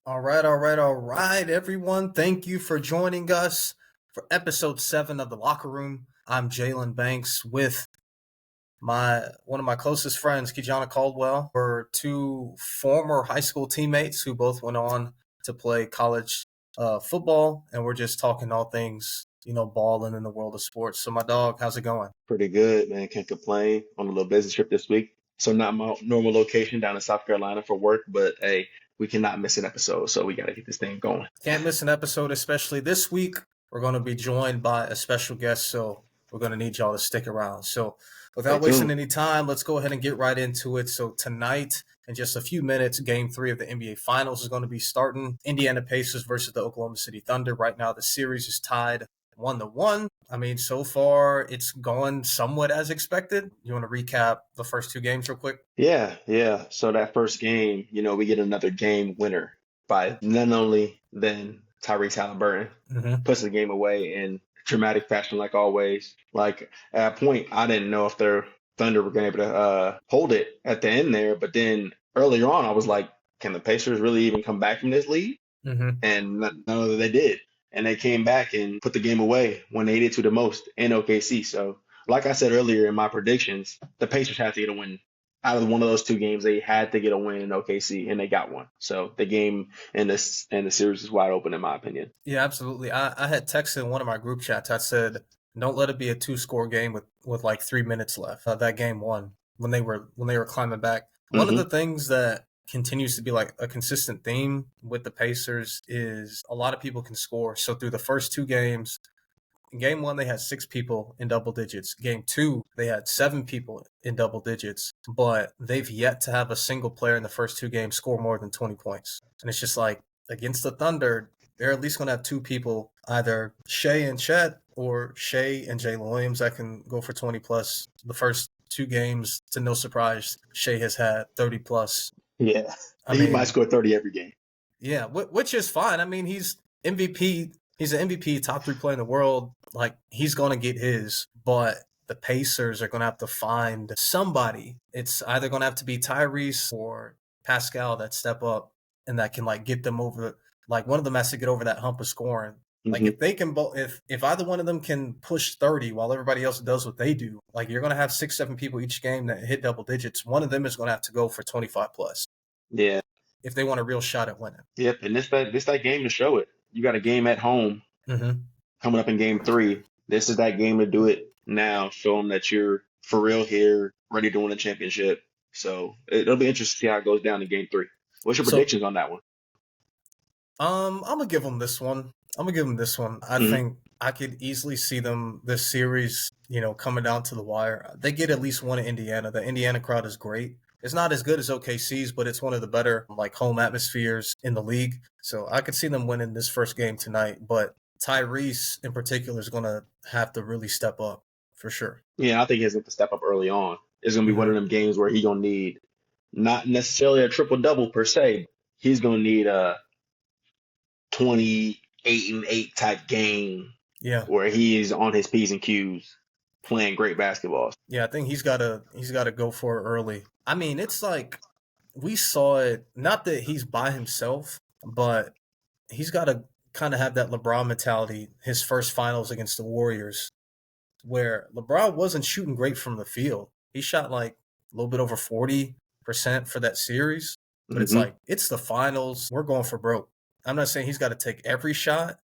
All right, everyone. Thank you for joining us for episode 7 of The Locker Room. I'm Jalen Banks with one of my closest friends, Kijana Caldwell. We're two former high school teammates who both went on to play college football, and we're just talking all things, balling in the world of sports. So, my dog, how's it going? Pretty good, man. Can't complain. On a little business trip this week. So not my normal location down in South Carolina for work, but hey, we cannot miss an episode, so we got to get this thing going. Can't miss an episode, especially this week. We're going to be joined by a special guest, so we're going to need y'all to stick around. So Stay without wasting tuned. any time, let's go ahead and get right into it. So tonight, in just a few minutes, Game 3 of the NBA Finals is going to be starting. Indiana Pacers versus the Oklahoma City Thunder. Right now, the series is tied 1-1. I mean, so far, it's going somewhat as expected. You want to recap the first two games real quick? Yeah. So that first game, we get another game winner by none only than Tyrese Halliburton. Mm-hmm. Puts the game away in dramatic fashion, like always. Like at a point, I didn't know if the Thunder were going to be able to hold it at the end there, but then earlier on, I was like, can the Pacers really even come back from this lead? Mm-hmm. And no, they did. And they came back and put the game away when they needed to the most in OKC. So, like I said earlier in my predictions, the Pacers had to get a win. Out of one of those two games, they had to get a win in OKC, and they got one. So the game and the series is wide open, in my opinion. Yeah, absolutely. I had texted in one of my group chats. I said, "Don't let it be a two-score game with like 3 minutes left." That game won when they were climbing back. One of Hmm. the things that continues to be like a consistent theme with the Pacers is a lot of people can score. So through the first two games, in game 1 they had 6 people in double digits. Game 2 they had 7 people in double digits, but they've yet to have a single player in the first two games score more than 20 points. And it's just like against the Thunder, they're at least going to have 2 people, either Shea and Chet or Shea and Jalen Williams, that can go for 20 plus. The first two games, to no surprise, Shea has had 30 plus. Yeah, I he might mean, score 30 every game. yeah, which is fine. I mean, he's MVP. He's an MVP, top 3 player in the world. Like, he's going to get his, but the Pacers are going to have to find somebody. It's either going to have to be Tyrese or Pascal that step up and that can like get them over. Like, one of them has to get over that hump of scoring. Like, Hmm. if they can both, if either one of them can push 30 while everybody else does what they do, like, you're going to have 6, 7 people each game that hit double digits. One of them is going to have to go for 25 plus Yeah, if they want a real shot at winning. yep. And this that game to show it. You got a game at home Mm-hmm. coming up in game 3. This is that game to do it now. Show them that you're for real here, ready to win a championship. So it'll be interesting to see how it goes down in game 3. What's your So, predictions on that one? I'm gonna give them this one. I Hmm. think I could easily see them this series, coming down to the wire. They get at least one in Indiana. The Indiana crowd is great. It's not as good as OKC's, but it's one of the better like home atmospheres in the league. So I could see them winning this first game tonight. But Tyrese in particular is gonna have to really step up for sure. Yeah, I think he has to step up early on. It's gonna be one Hmm. of them games where he gonna need not necessarily a triple double per se. He's gonna need a 28-8 type game Yeah, where he's on his P's and Q's playing great basketball. yeah. I think he's gotta go for it early. I mean, it's like we saw it. Not that he's by himself, but he's got to kind of have that LeBron mentality. His first finals against the Warriors, where LeBron wasn't shooting great from the field. He shot like a little bit over 40% for that series, but it's Hmm. like it's the finals. We're going for broke. I'm not saying he's got to take every shot,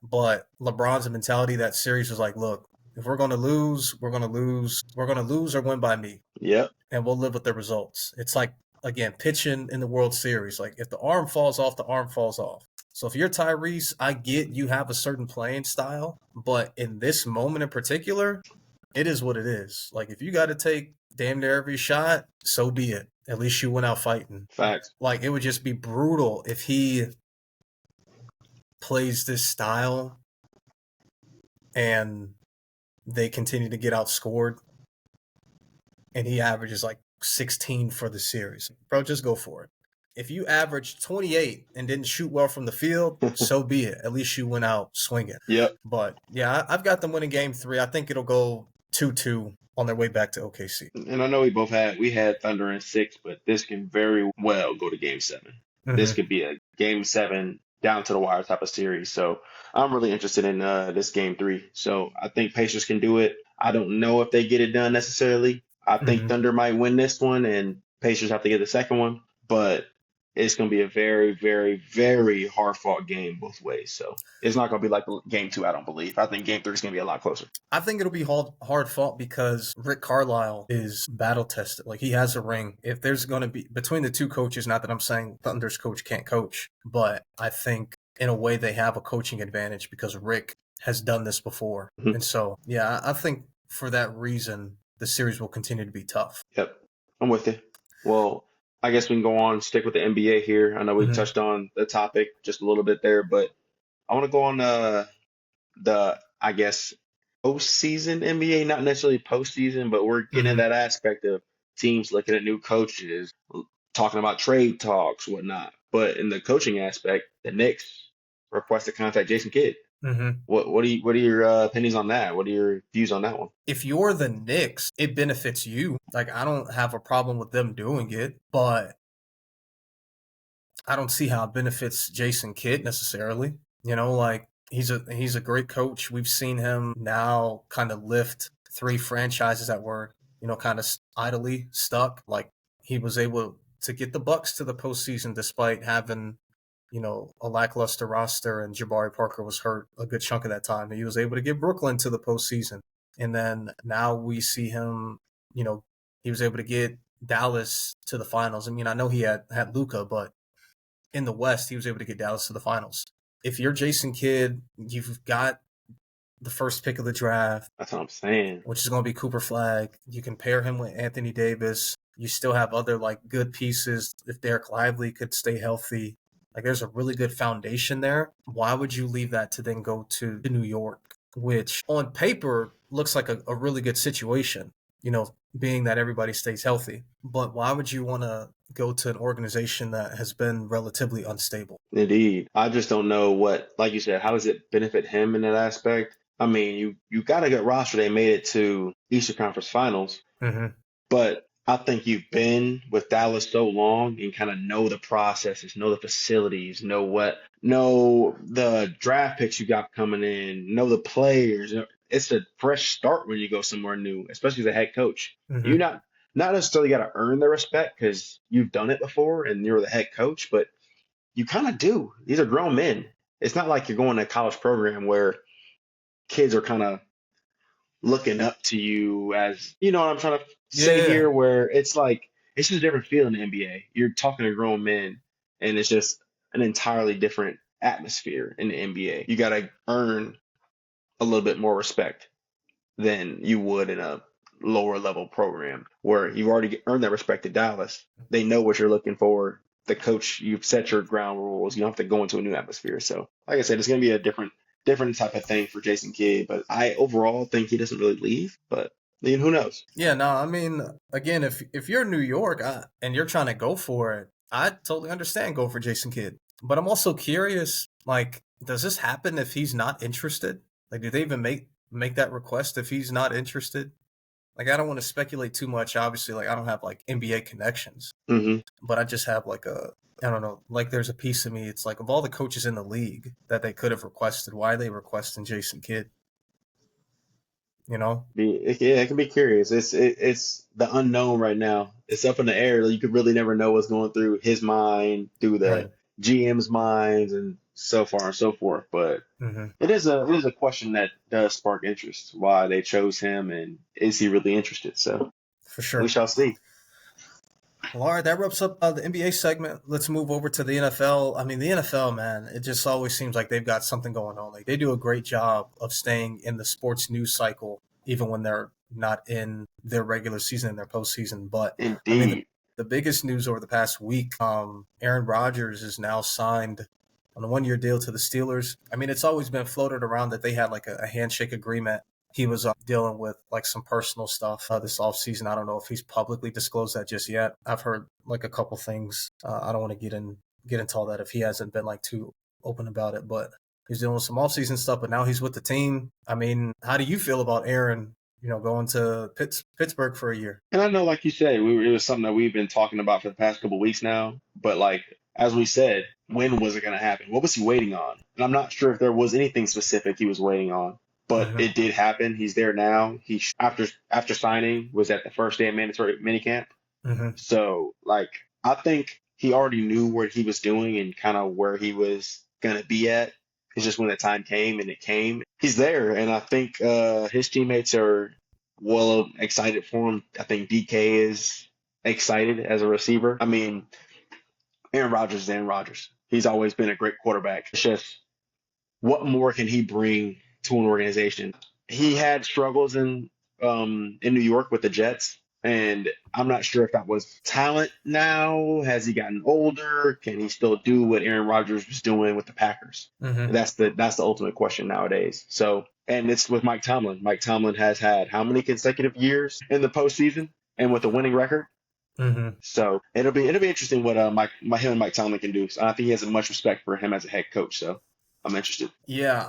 but LeBron's mentality that series was like, look, if we're going to lose, we're going to lose. We're going to lose or win by me, Yep. and we'll live with the results. It's like, again, pitching in the World Series. Like, if the arm falls off, the arm falls off. So if you're Tyrese, I get you have a certain playing style, but in this moment in particular, it is what it is. Like, if you got to take damn near every shot, so be it. At least you went out fighting. Facts. Like, it would just be brutal if he plays this style and they continue to get outscored and he averages like 16 for the series. Bro, just go for it. If you averaged 28 and didn't shoot well from the field, so be it. At least you went out swinging. Yep. But yeah, I've got them winning game 3. I think it'll go 2-2 on their way back to OKC. And I know we had Thunder in 6, but this can very well go to Game 7. This Mm-hmm. could be a Game 7 down to the wire type of series. So I'm really interested in this Game 3. So I think Pacers can do it. I don't know if they get it done necessarily. I think Mm-hmm. Thunder might win this one, and Pacers have to get the second one. But it's going to be a very, very, very hard fought game both ways. So it's not going to be like Game 2. I don't believe. I think Game 3 is going to be a lot closer. I think it'll be hard fought because Rick Carlisle is battle tested. Like, he has a ring. If there's going to be between the two coaches, not that I'm saying Thunder's coach can't coach, but I think in a way they have a coaching advantage because Rick has done this before. Mhm. And so, yeah, I think for that reason, the series will continue to be tough. Yep, I'm with you. Well, I guess we can go on and stick with the NBA here. I know we Mhm. touched on the topic just a little bit there, but I want to go on I guess postseason NBA, not necessarily postseason, but we're getting in Mhm. that aspect of teams looking at new coaches, talking about trade talks, whatnot. But in the coaching aspect, the Knicks request to contact Jason Kidd. Mhm. What are your opinions on that? What are your views on that one? If you're the Knicks, it benefits you. Like, I don't have a problem with them doing it, but I don't see how it benefits Jason Kidd necessarily. Like, he's a great coach. We've seen him now kind of lift three franchises that were, kind of idly stuck. Like, he was able to get the Bucks to the postseason despite having, a lackluster roster, and Jabari Parker was hurt a good chunk of that time. He was able to get Brooklyn to the postseason. And then now we see him, you know, he was able to get Dallas to the finals. I mean, I know he had Luka, but in the West, he was able to get Dallas to the finals. If you're Jason Kidd, you've got the first pick of the draft, That's what I'm saying. which is going to be Cooper Flag. You can pair him with Anthony Davis. You still have other like good pieces. If Derek Lively could stay healthy, like there's a really good foundation there. Why would you leave that to then go to New York, which on paper looks like a really good situation, being that everybody stays healthy. But why would you want to go to an organization that has been relatively unstable? Indeed. I just don't know like you said, how does it benefit him in that aspect? I mean, you got a good roster. They made it to Eastern Conference Finals, Mm-hmm. but I think you've been with Dallas so long and kind of know the processes, know the facilities, know the draft picks you got coming in, know the players. It's a fresh start when you go somewhere new, especially as a head coach. You Mm-hmm. not necessarily got to earn their respect because you've done it before and you're the head coach, but you kind of do. These are grown men. It's not like you're going to a college program where kids are kind of looking up to you as, you know what I'm trying to say Yeah. here, where it's like, it's just a different feel in the NBA. You're talking to grown men, and it's just an entirely different atmosphere in the NBA. You got to earn a little bit more respect than you would in a lower level program where you've already earned that respect at Dallas. They know what you're looking for. The coach, you've set your ground rules. You don't have to go into a new atmosphere. So, like I said, it's going to be a different type of thing for Jason Kidd. But I overall think he doesn't really leave. But I mean, who knows? Yeah, no, I mean, again, if you're in New York and you're trying to go for it, I totally understand going for Jason Kidd. But I'm also curious, like, does this happen if he's not interested? Like, do they even make that request if he's not interested? Like, I don't want to speculate too much. Obviously, like, I don't have like NBA connections, Hmm. but I just have like I don't know, like there's a piece of me. It's like of all the coaches in the league that they could have requested, why are they requesting Jason Kidd? You know? Yeah, it can be curious. It's the unknown right now. It's up in the air. You could really never know what's going through his mind, through the Right. GM's minds, and so far and so forth. But Mm-hmm. it is a question that does spark interest. Why they chose him, and is he really interested? So For we sure. shall see. Well, all right, that wraps up the NBA segment. Let's move over to the NFL. I mean, the NFL, man, it just always seems like they've got something going on. Like, they do a great job of staying in the sports news cycle, even when they're not in their regular season and their postseason. But I mean, Indeed. the biggest news over the past week, Aaron Rodgers is now signed on a 1 year deal to the Steelers. I mean, it's always been floated around that they had like a handshake agreement. He was dealing with like some personal stuff this offseason. I don't know if he's publicly disclosed that just yet. I've heard like a couple things. I don't want to get into all that if he hasn't been like too open about it, but he's dealing with some offseason stuff, but now he's with the team. I mean, how do you feel about Aaron going to Pittsburgh for a year. And I know, like you said, it was something that we've been talking about for the past couple of weeks now. But like as we said, when was it going to happen? What was he waiting on? And I'm not sure if there was anything specific he was waiting on, but Hmm. it did happen. He's there now. He after signing was at the first day of mandatory minicamp. Hmm. So like I think he already knew what he was doing and kind of where he was going to be at. It's just when the time came and it came, he's there, and I think his teammates are well excited for him. I think DK is excited as a receiver. I mean, Aaron Rodgers is Aaron Rodgers. He's always been a great quarterback. It's just what more can he bring to an organization? He had struggles in New York with the Jets, and I'm not sure if that was talent now. Has he gotten older? Can he still do what Aaron Rodgers was doing with the Packers? Hmm. That's the ultimate question nowadays. So, and it's with Mike Tomlin. Mike Tomlin has had how many consecutive years in the postseason and with a winning record? Hmm. So it'll be interesting what him and Mike Tomlin can do. So I think he has much respect for him as a head coach. So I'm interested. Yeah,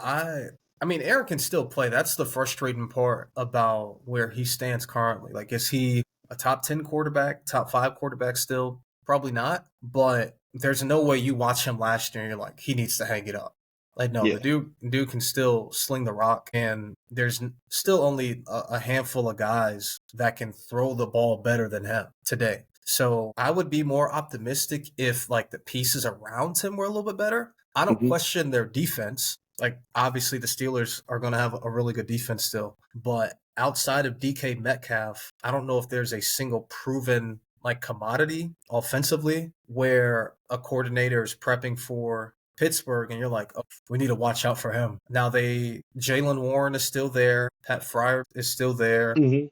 I mean, Aaron can still play. That's the frustrating part about where he stands currently. Like, is he a top 10 quarterback, top 5 quarterback still? Probably not. But there's no way you watch him last year and you're like, he needs to hang it up. Like, no, the Yeah. dude can still sling the rock, and there's still only a handful of guys that can throw the ball better than him today. So I would be more optimistic if like the pieces around him were a little bit better. I don't Hmm. question their defense. Like, obviously the Steelers are going to have a really good defense still, but outside of DK Metcalf, I don't know if there's a single proven like commodity offensively where a coordinator is prepping for Pittsburgh and you're like, oh, we need to watch out for him. Now Jalen Warren is still there. Pat Fryer is still there. Hmm.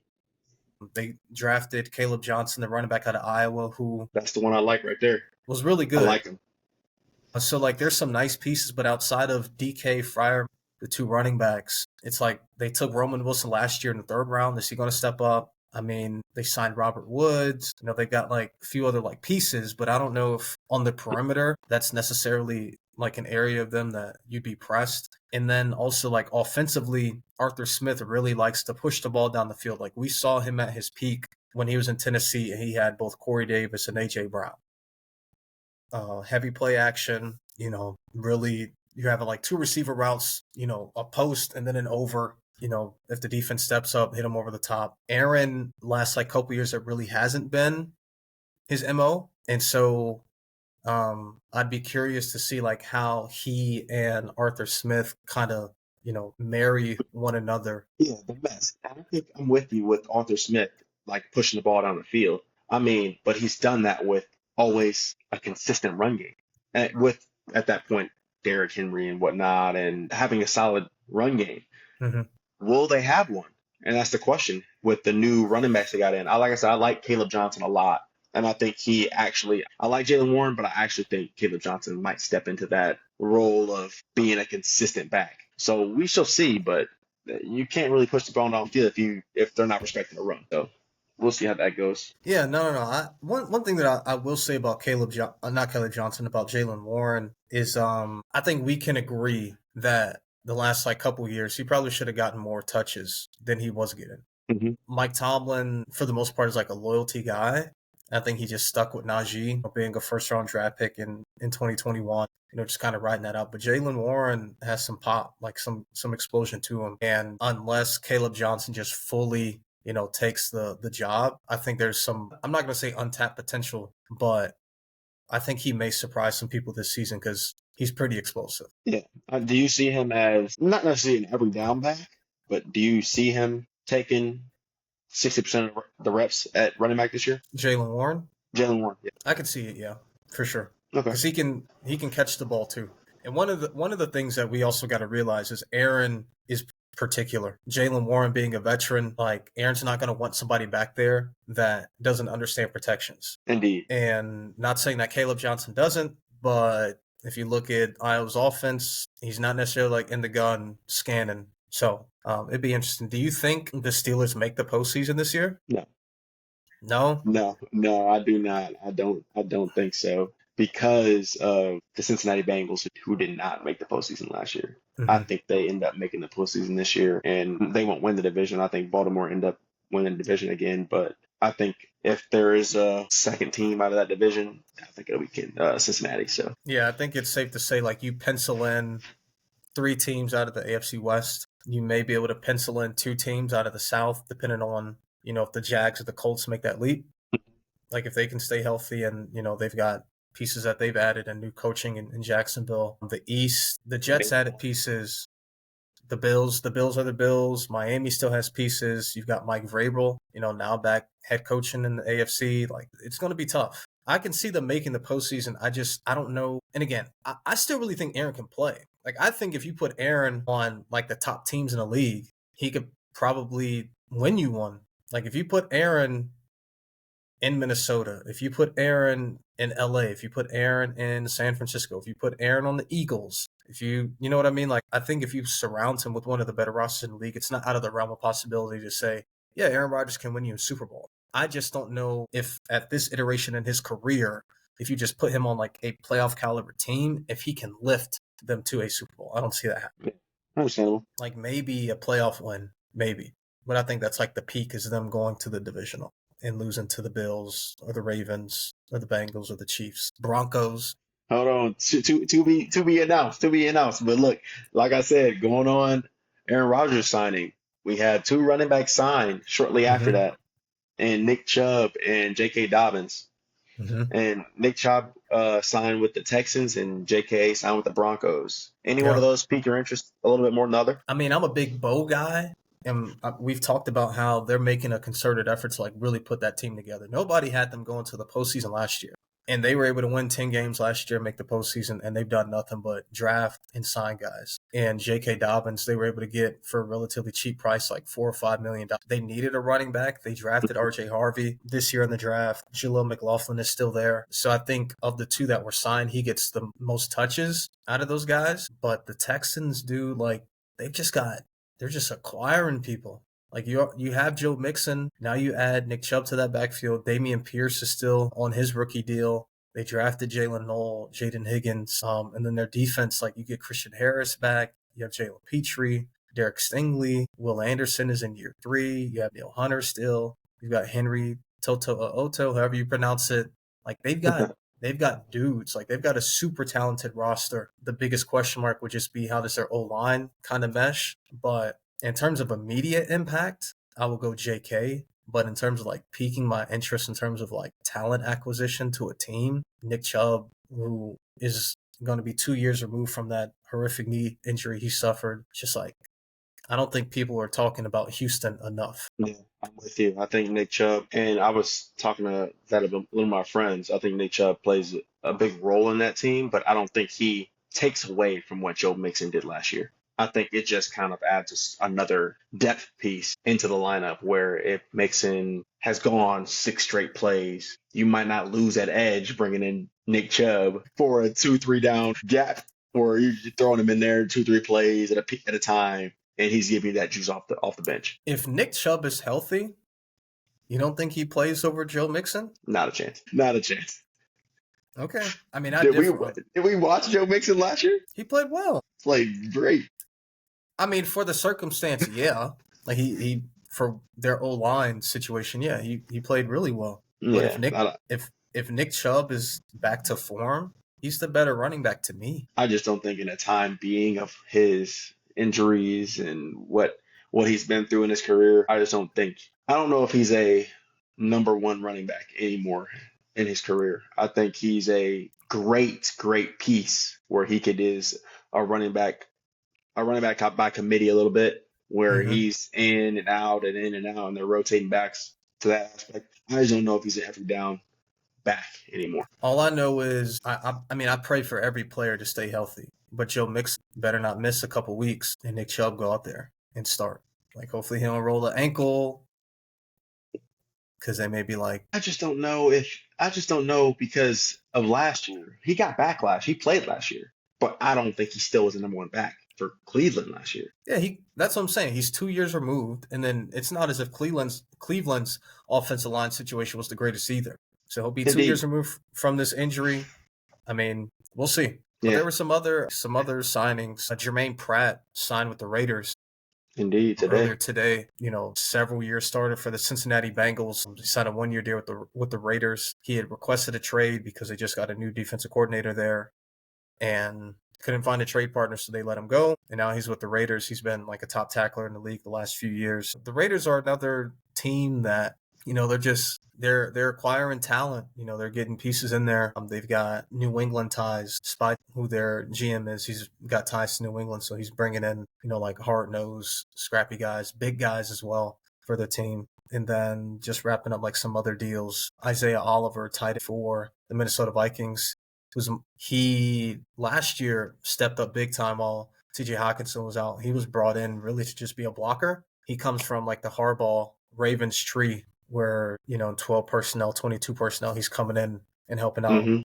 They drafted Caleb Johnson, the running back out of Iowa, who That's the one I like right there. was really I good. like him. So like there's some nice pieces, but outside of DK Fryer, the two running backs, it's like they took Roman Wilson last year in the third round. Is he going to step up? I mean, they signed Robert Woods. They've got like a few other like pieces, but I don't know if on the perimeter that's necessarily like an area of them that you'd be pressed. And then also like offensively, Arthur Smith really likes to push the ball down the field. Like we saw him at his peak when he was in Tennessee and he had both Corey Davis and AJ Brown. Heavy play action, really you're having like two receiver routes, a post and then an over, if the defense steps up, hit them over the top. Aaron last like couple years that really hasn't been his MO. And so I'd be curious to see like how he and Arthur Smith kind of, marry one another. Yeah, the best. And I think I'm with you with Arthur Smith, like pushing the ball down the field. I mean, but he's done that with always a consistent run game. And with at that point, Derrick Henry and whatnot, and having a solid run game. Mm-hmm. Will they have one? And that's the question with the new running backs they got in. Like I said, I like Caleb Johnson a lot. And I think I like Jalen Warren, but I actually think Caleb Johnson might step into that role of being a consistent back. So we shall see, but you can't really push the ball down the field if they're not respecting the run. So we'll see how that goes. Yeah, no. One thing that I will say about not Caleb Johnson, about Jalen Warren is I think we can agree that the last like couple years he probably should have gotten more touches than he was getting. Hmm. Mike Tomlin, for the most part, is like a loyalty guy. I think he just stuck with Najee being a first round draft pick in 2021, just kind of riding that out. But Jalen Warren has some pop, like some explosion to him. And unless Caleb Johnson just fully, takes the job, I think there's some, I'm not going to say untapped potential, but I think he may surprise some people this season because he's pretty explosive. Yeah. Do you see him as not necessarily an every down back, but do you see him taking 60% of the reps at running back this year? Jalen Warren, Jalen Warren. Yeah. I could see it, yeah, for sure, Okay. because he can catch the ball too. And one of the things that we also got to realize is Aaron is particular. Jalen Warren being a veteran, like Aaron's not going to want somebody back there that doesn't understand protections. Indeed. And not saying that Caleb Johnson doesn't, but if you look at Iowa's offense, he's not necessarily like in the gun scanning. So it'd be interesting. Do you think the Steelers make the postseason this year? No. No? No, I do not. I don't think so. because of the Cincinnati Bengals, who did not make the postseason last year. I Mm-hmm. think they end up making the postseason this year, and they won't win the division. I think Baltimore end up winning the division again, but I think if there is a second team out of that division, I think it'll be Cincinnati. So Yeah, I think it's safe to say like you pencil in 3 teams out of the AFC West. You may be able to pencil in 2 teams out of the South, depending on, if the Jags or the Colts make that leap. Like if they can stay healthy and, they've got pieces that they've added and new coaching in Jacksonville. The East, the Jets added pieces. The Bills are the Bills. Miami still has pieces. You've got Mike Vrabel, now back head coaching in the AFC. Like it's going to be tough. I can see them making the postseason. I don't know. And again, I still really think Aaron can play. Like I think if you put Aaron on like the top teams in the league, he could probably win you one. Like if you put Aaron in Minnesota, if you put Aaron in LA, if you put Aaron in San Francisco, if you put Aaron on the Eagles, if you know what I mean? Like, I think if you surround him with one of the better rosters in the league, it's not out of the realm of possibility to say, yeah, Aaron Rodgers can win you a Super Bowl. I just don't know if at this iteration in his career, if you just put him on like a playoff caliber team, if he can lift them to a Super Bowl. I don't see that happening. understandable. Like maybe a playoff win, maybe. But I think that's like the peak is them going to the divisional and losing to the Bills or the Ravens or the Bengals or the Chiefs. Broncos. Hold on, to be announced, to be announced. But look, like I said, going on Aaron Rodgers signing, we had 2 running backs signed shortly after Mm-hmm. that, and Nick Chubb and J.K. Dobbins. Mm-hmm. And Nick Chubb signed with the Texans, and J.K. signed with the Broncos. Any one of Yeah. those pique your interest a little bit more than the other? I mean, I'm a big Bo guy, and we've talked about how they're making a concerted effort to like really put that team together. Nobody had them going to the postseason last year, and they were able to win 10 games last year, make the postseason, and they've done nothing but draft and sign guys. And J.K. Dobbins, they were able to get for a relatively cheap price, like $4 or $5 million. They needed a running back. They drafted R.J. Harvey this year in the draft. Jaleel McLaughlin is still there. So I think of the 2 that were signed, he gets the most touches out of those guys. But the Texans do like they're just acquiring people. Like you have Joe Mixon. Now you add Nick Chubb to that backfield. Damian Pierce is still on his rookie deal. They drafted Jalen Noel, Jaden Higgins, and then their defense, like you get Christian Harris back. You have Jalen Petrie, Derek Stingley, Will Anderson is in year 3. You have Neil Hunter still. You've got Henry Toto Oto, however you pronounce it. Like they've got dudes. Like they've got a super talented roster. The biggest question mark would just be how does their O-line kind of mesh. But in terms of immediate impact, I will go JK. But in terms of like piquing my interest in terms of like talent acquisition to a team, Nick Chubb, who is going to be 2 years removed from that horrific knee injury he suffered, just like I don't think people are talking about Houston enough. Yeah, I'm with you. I think Nick Chubb, and I was talking to that of one of my friends. I think Nick Chubb plays a big role in that team, but I don't think he takes away from what Joe Mixon did last year. I think it just kind of adds another depth piece into the lineup where if Mixon has gone 6 straight plays, you might not lose that edge bringing in Nick Chubb for a 2, 3 down gap, or you're throwing him in there 2, 3 plays at a time, and he's giving you that juice off the bench. If Nick Chubb is healthy, you don't think he plays over Joe Mixon? Not a chance. Not a chance. Okay. I mean, I Did we differ. did we watch Joe Mixon last year? He played well. Played great. I mean, for the circumstance, yeah. Like he for their O-line situation, yeah, he played really well. But Yeah, if Nick Chubb is back to form, he's the better running back to me. I just don't think in a time being of his injuries and what he's been through in his career, I just don't think. I don't know if he's a number 1 running back anymore in his career. I think he's a great piece where he could is a running back by committee a little bit, where Mm-hmm. he's in and out and in and out, and they're rotating backs to that aspect. I just don't know if he's an every down back anymore. All I know is I mean I pray for every player to stay healthy, but Joe Mixon better not miss a couple weeks and Nick Chubb go out there and start. Like hopefully he don't roll the ankle because they may be like, I just don't know because of last year. He got backlash. He played last year, but I don't think he still was the number 1 back for Cleveland last year. yeah, that's what I'm saying. He's 2 years removed, and then it's not as if Cleveland's offensive line situation was the greatest either. So he'll be 2 Indeed. years removed from this injury. I mean, we'll see. But Yeah, there were some other signings. Jermaine Pratt signed with the Raiders indeed. Today. earlier today. Several years started for the Cincinnati Bengals. He signed a 1-year deal with the Raiders. He had requested a trade because they just got a new defensive coordinator there and couldn't find a trade partner, so they let him go. And now he's with the Raiders. He's been like a top tackler in the league the last few years. The Raiders are another team that they're acquiring talent. They're getting pieces in there. They've got New England ties. Despite who their GM is, he's got ties to New England, so he's bringing in like hard-nosed, scrappy guys, big guys as well for the team. And then just wrapping up like some other deals. Isaiah Oliver, tight end for the Minnesota Vikings. He last year stepped up big time while TJ Hawkinson was out. He was brought in really to just be a blocker. He comes from like the Harbaugh Ravens tree where, 12 personnel, 22 personnel, he's coming in and helping out Hmm.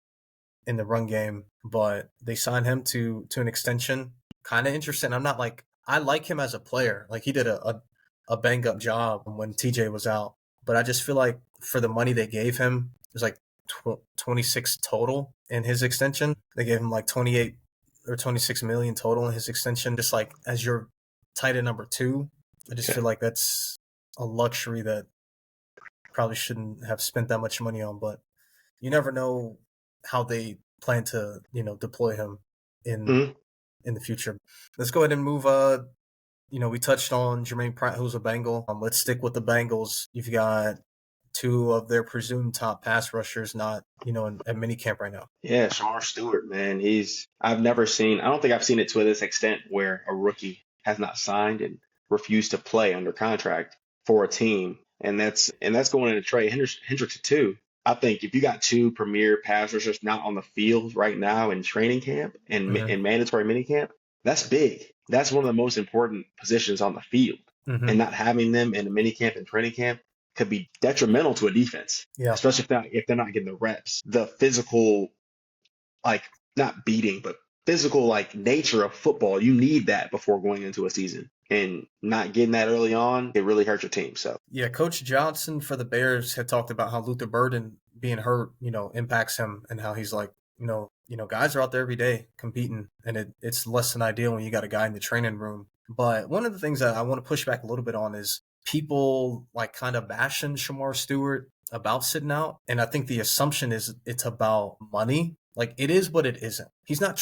in the run game. But they signed him to an extension. Kind of interesting. I like him as a player. Like he did a bang up job when TJ was out. But I just feel like for the money they gave him, it was like 26 total in his extension. They gave him like 28 or 26 million total in his extension. Just like as your tight end number 2, I just feel like that's a luxury that probably shouldn't have spent that much money on. But you never know how they plan to deploy him in Hmm. in the future. Let's go ahead and move. We touched on Jermaine Pratt, who's a Bengal. Let's stick with the Bengals. You've got 2 of their presumed top pass rushers not, at minicamp right now. Yeah, Shamar Stewart, man. I don't think I've seen it to this extent where a rookie has not signed and refused to play under contract for a team. And that's going into Trey Hendrickson too. I think if you got 2 premier pass rushers not on the field right now in training camp and Mm-hmm. in mandatory minicamp, that's big. That's one of the most important positions on the field. Mm-hmm. And not having them in a minicamp and training camp could be detrimental to a defense, Yeah. especially if they're not getting the reps. The physical, like not beating, but physical like nature of football, you need that before going into a season. And not getting that early on, it really hurts your team. So Yeah, Coach Johnson for the Bears had talked about how Luther Burden being hurt, impacts him and how he's like, guys are out there every day competing and it's less than ideal when you got a guy in the training room. But one of the things that I want to push back a little bit on is people like kind of bashing Shamar Stewart about sitting out. And I think the assumption is it's about money. Like it is, but it isn't. He's not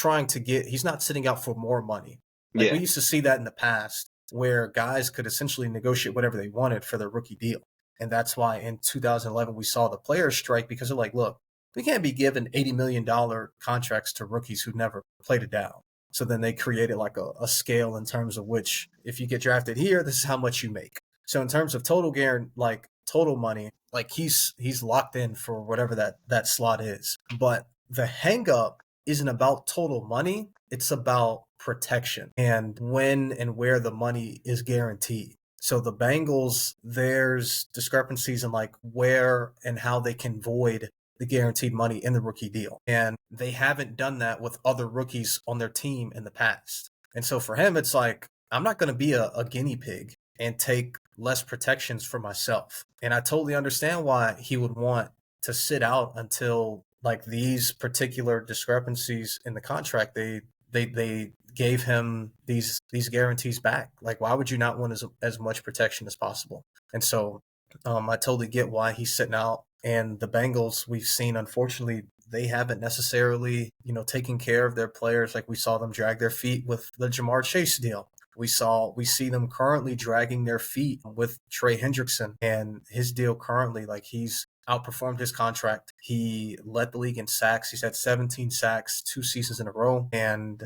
sitting out for more money. Like we yeah, used to see that in the past where guys could essentially negotiate whatever they wanted for their rookie deal. And that's why in 2011 we saw the players strike because they're like, look, we can't be giving $80 million contracts to rookies who never played it down. So then they created like a scale in terms of which, if you get drafted here, this is how much you make. So in terms of total money, like he's locked in for whatever that slot is. But the hang up isn't about total money. It's about protection and when and where the money is guaranteed. So the Bengals, there's discrepancies in like where and how they can void the guaranteed money in the rookie deal. And they haven't done that with other rookies on their team in the past. And so for him, it's like, I'm not going to be a guinea pig and take less protections for myself. And I totally understand why he would want to sit out until like these particular discrepancies in the contract, they gave him these guarantees back. Like, why would you not want as much protection as possible? And so, I totally get why he's sitting out. And the Bengals, we've seen, unfortunately, they haven't necessarily, taken care of their players. Like we saw them drag their feet with the Jamar Chase deal. We see them currently dragging their feet with Trey Hendrickson and his deal currently. Like he's outperformed his contract. He led the league in sacks. He's had 17 sacks 2 seasons in a row. And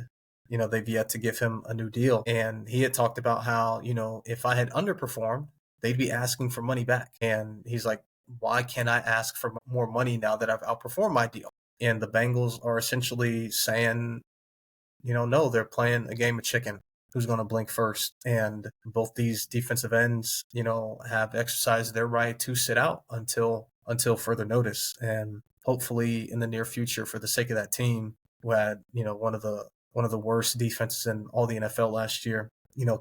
they've yet to give him a new deal. And he had talked about how, if I had underperformed, they'd be asking for money back. And he's like, why can't I ask for more money now that I've outperformed my deal? And the Bengals are essentially saying, no, they're playing a game of chicken. Who's going to blink first? And both these defensive ends, have exercised their right to sit out until further notice. And hopefully in the near future, for the sake of that team, who had, one of the worst defenses in all the NFL last year,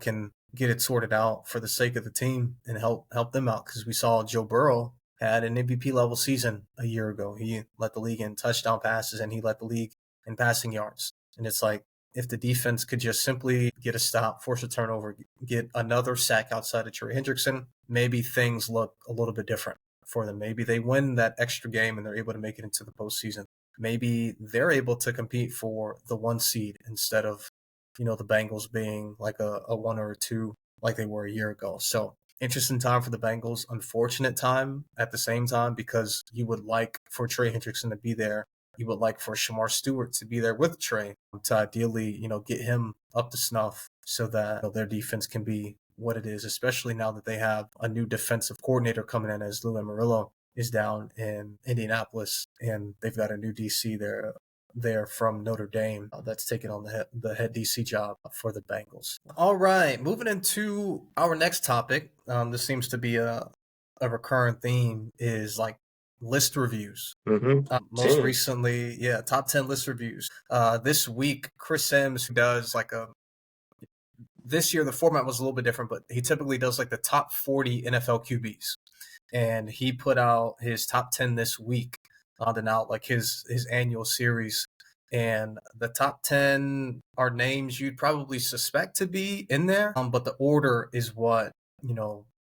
can get it sorted out for the sake of the team and help them out. Because we saw Joe Burrow had an MVP level season a year ago. He led the league in touchdown passes and he led the league in passing yards. And it's like, if the defense could just simply get a stop, force a turnover, get another sack outside of Trey Hendrickson, maybe things look a little bit different for them. Maybe they win that extra game and they're able to make it into the postseason. Maybe they're able to compete for the 1 seed instead of, the Bengals being like a 1 or a 2 like they were a year ago. So interesting time for the Bengals. Unfortunate time at the same time, because you would like for Trey Hendrickson to be there. You would like for Shamar Stewart to be there with Trey to ideally, get him up to snuff so that their defense can be what it is, especially now that they have a new defensive coordinator coming in as Lou Amarillo is down in Indianapolis, and they've got a new DC there from Notre Dame that's taking on the head DC job for the Bengals. All right, moving into our next topic. This seems to be a recurrent theme, is like list reviews. Most recently, top 10 list reviews. This week, Chris Sims, who does this year the format was a little bit different, but he typically does like the top 40 NFL QBs. And he put out his top 10 this week, and out like his annual series. And the top 10 are names you'd probably suspect to be in there, but the order is what,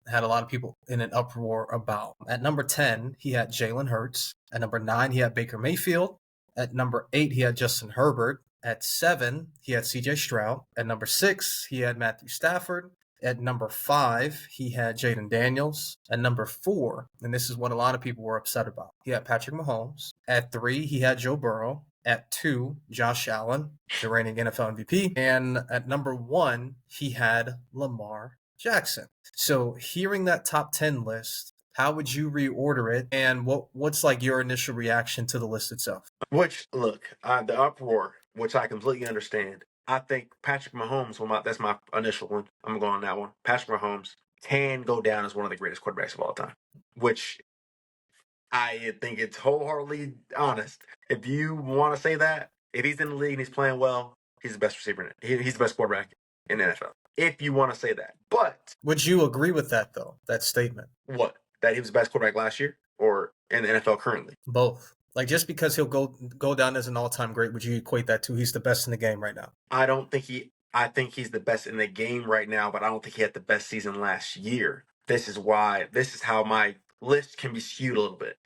had a lot of people in an uproar about. At number 10, he had Jalen Hurts. At number 9, he had Baker Mayfield. At number 8, he had Justin Herbert. At 7, he had CJ Stroud. At number 6, he had Matthew Stafford. At number 5, he had Jaden Daniels. At number 4, and this is what a lot of people were upset about, he had Patrick Mahomes. At 3, he had Joe Burrow. At 2, Josh Allen, the reigning NFL MVP. And at number 1, he had Lamar Jackson. So hearing that top 10 list, how would you reorder it? And what's like your initial reaction to the list itself? Which, look, the uproar, which I completely understand. I think Patrick Mahomes, that's my initial one. I'm going on that one. Patrick Mahomes can go down as one of the greatest quarterbacks of all time, which I think it's wholeheartedly honest. If you want to say that, if he's in the league and he's playing well, he's the best receiver. He's the best quarterback in the NFL. If you want to say that. But would you agree with that, though, that statement? What? That he was the best quarterback last year or in the NFL currently? Both. Like, just because he'll go down as an all-time great, would you equate that to he's the best in the game right now? I think he's the best in the game right now, but I don't think he had the best season last year. This is how my list can be skewed a little bit.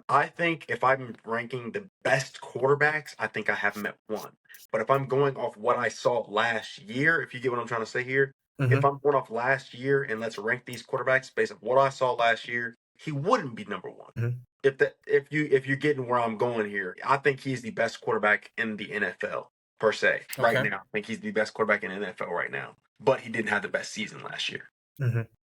I think if I'm ranking the best quarterbacks, I think I have him at 1. But if I'm going off what I saw last year, if you get what I'm trying to say here, if I'm going off last year and let's rank these quarterbacks based on what I saw last year, he wouldn't be number 1. If you're getting where I'm going here, I think he's the best quarterback in the NFL per se right now. I think he's the best quarterback in the NFL right now, but he didn't have the best season last year.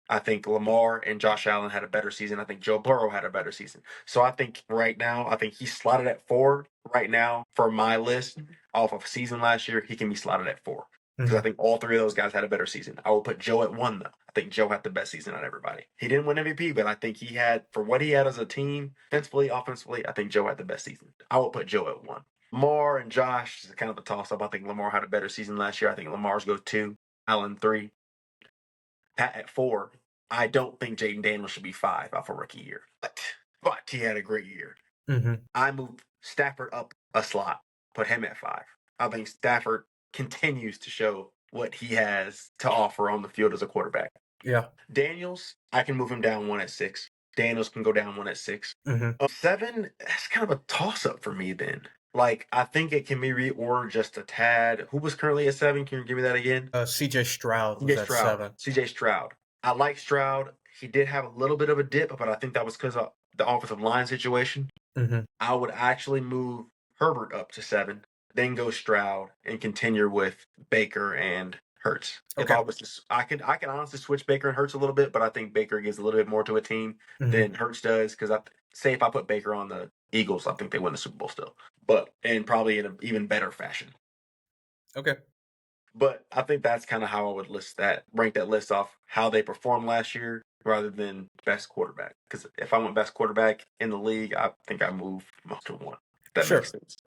I think Lamar and Josh Allen had a better season. I think Joe Burrow had a better season. So I think right now, he's slotted at 4 right now for my list. Off of season last year, he can be slotted at 4. Because I think all 3 of those guys had a better season. I will put Joe at 1, though. I think Joe had the best season out of everybody. He didn't win MVP, but I think he had, for what he had as a team, defensively, offensively, I think Joe had the best season. I will put Joe at 1. Lamar and Josh is kind of a toss-up. I think Lamar had a better season last year. I think Lamar's go 2, Allen 3, Pat at 4. I don't think Jaden Daniels should be 5 off a rookie year. But he had a great year. I moved Stafford up a slot, put him at 5. I think Stafford continues to show what he has to offer on the field as a quarterback. Yeah. Daniels, I can move him down 1 at 6. Daniels can go down 1 at 6. 7, that's kind of a toss-up for me then. Like, I think it can be reordered just a tad. Who was currently at 7? Can you give me that again? CJ Stroud was at 7. CJ Stroud. I like Stroud. He did have a little bit of a dip, but I think that was because of the offensive line situation. I would actually move Herbert up to 7, then go Stroud and continue with Baker and Hurts. Okay. If I was to, I can honestly switch Baker and Hurts a little bit, but I think Baker gives a little bit more to a team than Hurts does. Because say if I put Baker on the Eagles, I think they win the Super Bowl still, and probably in an even better fashion. Okay. But I think that's kind of how I would rank that list off how they performed last year rather than best quarterback. Because if I went best quarterback in the league, I think I move most to 1. That makes sense.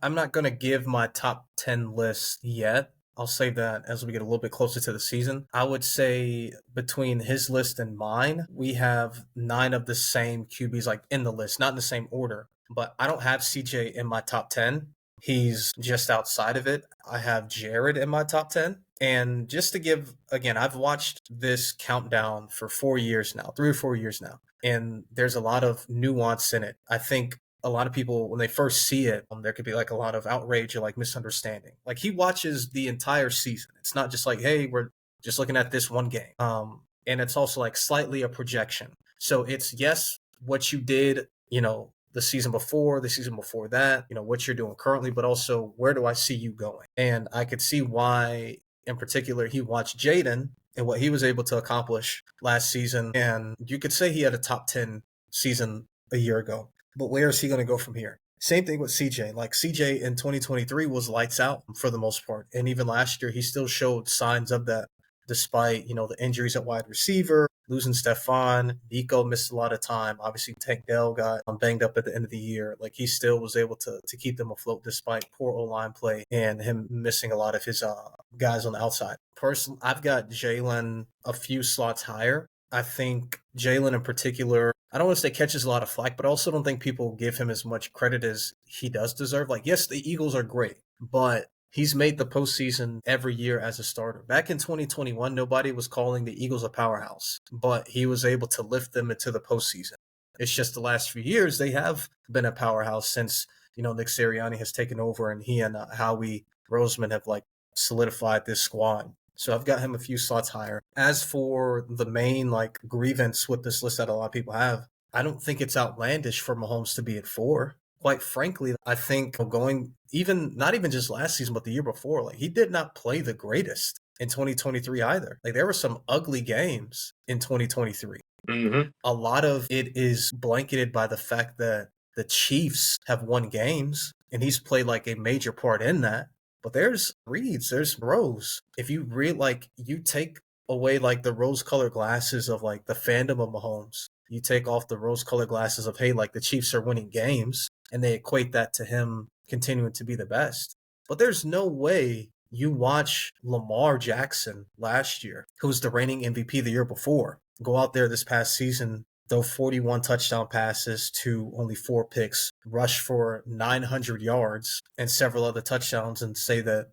I'm not going to give my top 10 list yet, I'll save that as we get a little bit closer to the season. I would say between his list and mine, we have 9 of the same QBs like in the list, not in the same order. But I don't have CJ in my top 10. He's just outside of it. I have Jared in my top 10. And just to give, again, I've watched this countdown for 4 years now, 3 or 4 years now, and there's a lot of nuance in it. I think a lot of people, when they first see it, there could be like a lot of outrage or like misunderstanding. Like he watches the entire season. It's not just like, hey, we're just looking at this one game. And it's also like slightly a projection. So it's yes, what you did, the season before that, what you're doing currently, but also where do I see you going? And I could see why, in particular, he watched Jaden and what he was able to accomplish last season. And you could say he had a top 10 season a year ago. But where is he going to go from here? Same thing with CJ. Like CJ in 2023 was lights out for the most part. And even last year, he still showed signs of that despite, the injuries at wide receiver, losing Stefan. Nico missed a lot of time. Obviously, Tank Dell got banged up at the end of the year. Like he still was able to keep them afloat despite poor O-line play and him missing a lot of his guys on the outside. Personally, I've got Jalen a few slots higher. I think Jalen in particular, I don't want to say catches a lot of flack, but I also don't think people give him as much credit as he does deserve. Like, yes, the Eagles are great, but he's made the postseason every year as a starter. Back in 2021, nobody was calling the Eagles a powerhouse, but he was able to lift them into the postseason. It's just the last few years, they have been a powerhouse since, Nick Sirianni has taken over and he and Howie Roseman have like solidified this squad. So I've got him a few slots higher. As for the main like grievance with this list that a lot of people have, I don't think it's outlandish for Mahomes to be at 4. Quite frankly, I think going not even just last season, but the year before, like he did not play the greatest in 2023 either. Like there were some ugly games in 2023. Mm-hmm. A lot of it is blanketed by the fact that the Chiefs have won games and he's played like a major part in that. But there's reads, there's rows. If you you take away like the rose-colored glasses of like the fandom of Mahomes, you take off the rose-colored glasses of, hey, like the Chiefs are winning games, and they equate that to him continuing to be the best. But there's no way you watch Lamar Jackson last year, who was the reigning MVP the year before, go out there this past season, throw 41 touchdown passes to only 4 picks, rush for 900 yards and several other touchdowns and say that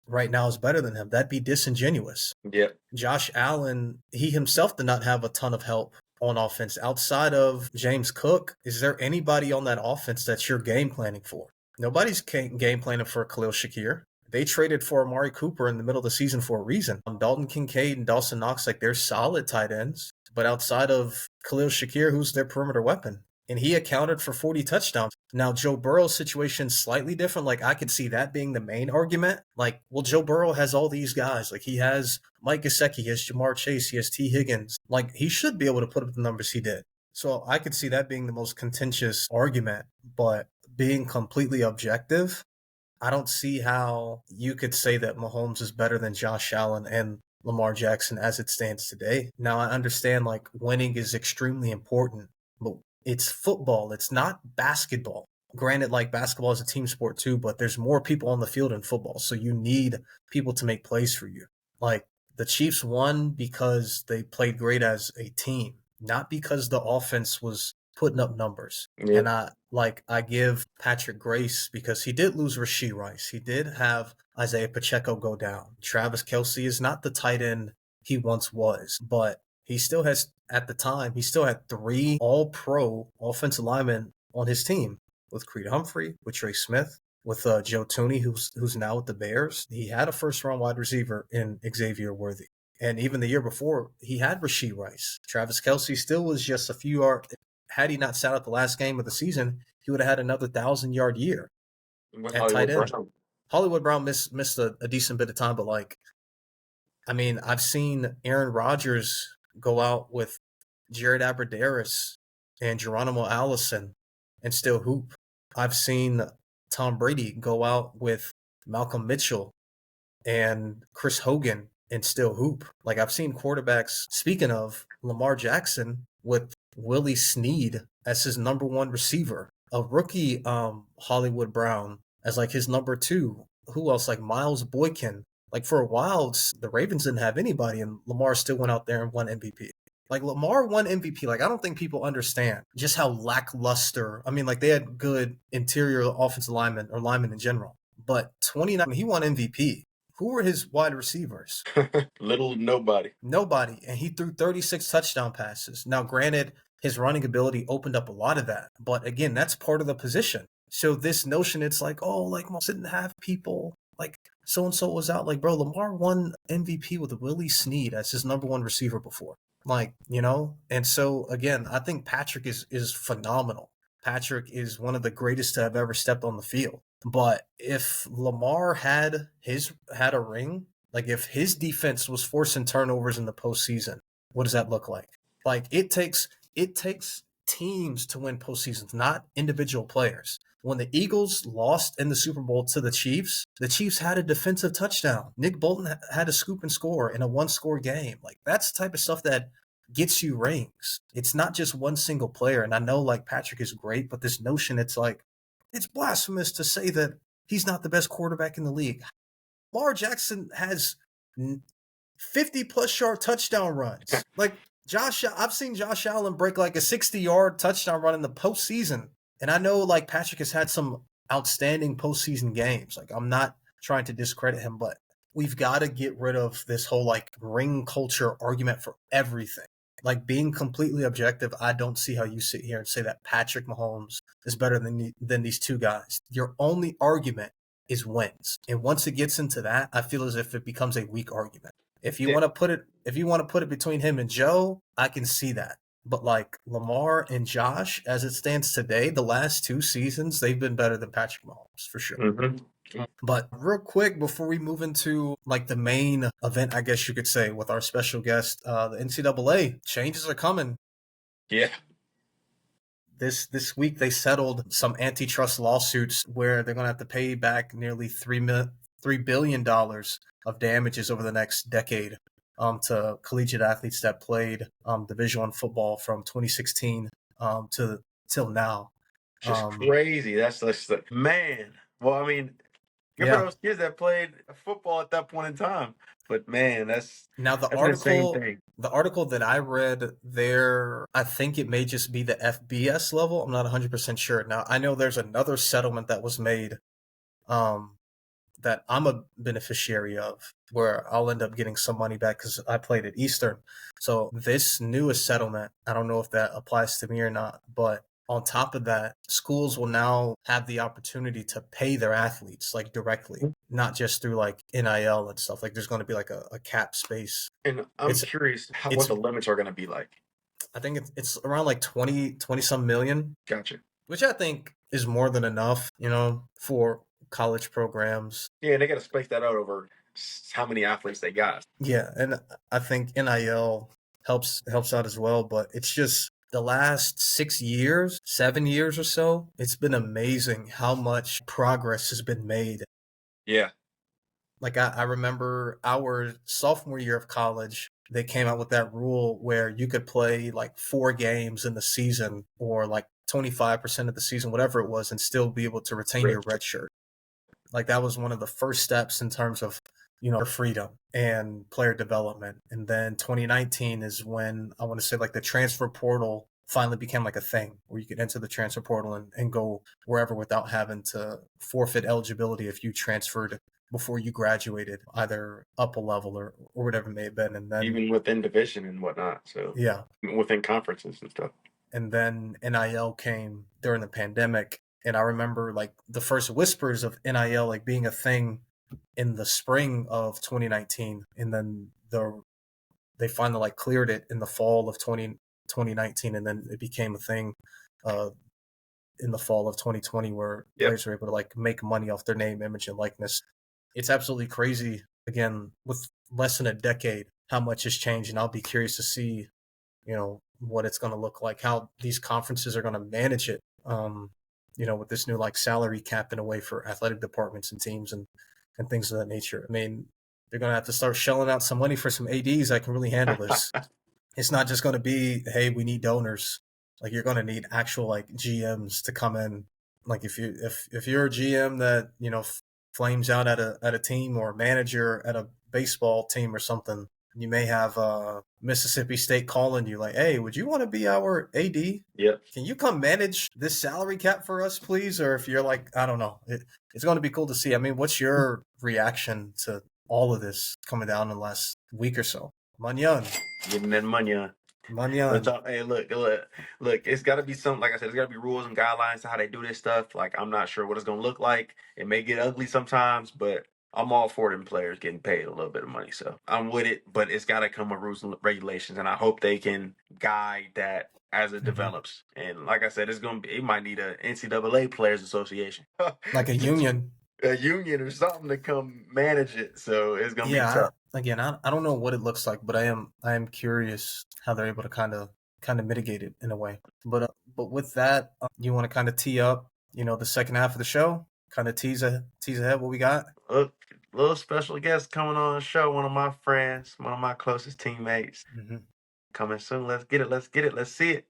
right now is better than him. That'd be disingenuous. Yep. Josh Allen, he himself did not have a ton of help on offense. Outside of James Cook, is there anybody on that offense that you're game planning for? Nobody's game planning for Khalil Shakir. They traded for Amari Cooper in the middle of the season for a reason. Dalton Kincaid and Dawson Knox, like they're solid tight ends. But outside of Khalil Shakir, who's their perimeter weapon? And he accounted for 40 touchdowns. Now, Joe Burrow's situation is slightly different. Like, I could see that being the main argument. Like, well, Joe Burrow has all these guys. Like, he has Mike Gesicki, he has Jamar Chase, he has T. Higgins. Like, he should be able to put up the numbers he did. So I could see that being the most contentious argument. But being completely objective, I don't see how you could say that Mahomes is better than Josh Allen and Lamar Jackson as it stands today. Now, I understand like winning is extremely important, but it's football. It's not basketball. Granted, like basketball is a team sport too, but there's more people on the field in football. So you need people to make plays for you. Like the Chiefs won because they played great as a team, not because the offense was putting up numbers. Yeah. And I give Patrick grace because he did lose Rashee Rice. He did have Isaiah Pacheco go down. Travis Kelce is not the tight end he once was, but he still has, at the time, he still had 3 all-pro offensive linemen on his team with Creed Humphrey, with Trey Smith, with Joe Tooney, who's now with the Bears. He had a first-round wide receiver in Xavier Worthy. And even the year before, he had Rashee Rice. Travis Kelce still was just a few yards. Had he not sat out the last game of the season, he would have had another 1,000-yard year at tight end. Hollywood Brown missed a decent bit of time, but like, I mean, I've seen Aaron Rodgers go out with Jared Abbrederis and Geronimo Allison and still hoop. I've seen Tom Brady go out with Malcolm Mitchell and Chris Hogan and still hoop. Like I've seen quarterbacks, speaking of Lamar Jackson, with Willie Snead as his number 1 receiver, a rookie Hollywood Brown as like his number 2. Who else? Like Miles Boykin. Like for a while, the Ravens didn't have anybody, and Lamar still went out there and won MVP. Like Lamar won MVP. Like I don't think people understand just how lackluster. I mean, like they had good interior offensive linemen or linemen in general, but 29 he won MVP. Who were his wide receivers? Little nobody. Nobody, and he threw 36 touchdown passes. Now, granted, his running ability opened up a lot of that, but again, that's part of the position. So this notion, it's like, oh, like didn't have people like so and so was out. Like, bro, Lamar won MVP with Willie Snead as his number one receiver before. Like, and so again, I think Patrick is phenomenal. Patrick is one of the greatest to have ever stepped on the field. But if Lamar had a ring, like if his defense was forcing turnovers in the postseason, what does that look like? Like it takes teams to win postseasons, not individual players. When the Eagles lost in the Super Bowl to the Chiefs had a defensive touchdown. Nick Bolton had a scoop and score in a one-score game. Like that's the type of stuff that gets you rings. It's not just one single player. And I know like Patrick is great, but this notion, it's like, it's blasphemous to say that he's not the best quarterback in the league. Lamar Jackson has 50-plus yard touchdown runs. Like I've seen Josh Allen break like a 60-yard touchdown run in the postseason. And I know like Patrick has had some outstanding postseason games. Like I'm not trying to discredit him, but we've got to get rid of this whole like ring culture argument for everything. Like being completely objective, I don't see how you sit here and say that Patrick Mahomes is better than these two guys. Your only argument is wins. And once it gets into that, I feel as if it becomes a weak argument. If you want to put it between him and Joe, I can see that. But like Lamar and Josh, as it stands today, the last 2 seasons, they've been better than Patrick Mahomes for sure. Mm-hmm. But real quick, before we move into like the main event, I guess you could say, with our special guest, the NCAA, changes are coming. Yeah. This week they settled some antitrust lawsuits where they're going to have to pay back nearly $3 billion of damages over the next decade to collegiate athletes that played Division I football from 2016 till now. Just crazy. That's man. Well, I mean, good for those kids that played football at that point in time. But man, that's the article that I read there, I think it may just be the FBS level. I'm not 100% sure. Now, I know there's another settlement that was made that I'm a beneficiary of, where I'll end up getting some money back because I played at Eastern. So this newest settlement, I don't know if that applies to me or not, but on top of that, schools will now have the opportunity to pay their athletes like directly, not just through like NIL and stuff. Like there's going to be like a cap space. And I'm curious what the limits are going to be like. I think it's around like 20 some million. Gotcha. Which I think is more than enough, for college programs. Yeah, and they got to space that out over how many athletes they got. Yeah, and I think NIL helps out as well, but it's just the last 7 years or so, it's been amazing how much progress has been made. Yeah. Like I remember our sophomore year of college, they came out with that rule where you could play like 4 games in the season or like 25% of the season, whatever it was, and still be able to retain your red shirt. Like that was one of the first steps in terms of, freedom and player development. And then 2019 is when I want to say like the transfer portal finally became like a thing where you could enter the transfer portal and go wherever without having to forfeit eligibility if you transferred before you graduated, either up a level or whatever it may have been. And then even within division and whatnot. So yeah, within conferences and stuff. And then NIL came during the pandemic. And I remember like the first whispers of NIL like being a thing in the spring of 2019. And then they finally like cleared it in the fall of 2019. And then it became a thing in the fall of 2020 where players were able to like make money off their name, image, and likeness. It's absolutely crazy, again, with less than a decade, how much has changed. And I'll be curious to see, what it's going to look like, how these conferences are going to manage it. With this new like salary cap in a way for athletic departments and teams and things of that nature. I mean, they're going to have to start shelling out some money for some ADs that can really handle this. It's not just going to be, hey, we need donors. Like you're going to need actual like GMs to come in. Like if you're a GM that, flames out at a team or a manager at a baseball team or something. You may have Mississippi State calling you like, "Hey, would you want to be our AD? Yep. Can you come manage this salary cap for us, please?" Or if you're like, I don't know, it's going to be cool to see. I mean, what's your reaction to all of this coming down in the last week or so? Manyan, Getting that money on. manyan. Hey, look. It's got to be something. Like I said, there's got to be rules and guidelines to how they do this stuff. Like, I'm not sure what it's gonna look like. It may get ugly sometimes, but I'm all for them players getting paid a little bit of money. So I'm with it. But it's got to come with rules and regulations, and I hope they can guide that as it develops. And like I said, it's gonna be. It might need a NCAA Players Association, Like a union. a union or something to come manage it. So it's gonna be Yeah, tough. again, I don't know what it looks like, but I am curious how they're able to kind of mitigate it in a way. But with that, you want to kind of tee up, the second half of the show, kind of tease ahead what we got. Look, little special guest coming on the show. One of my friends, one of my closest teammates, Hmm. coming soon. Let's get it. Let's get it. Let's see it.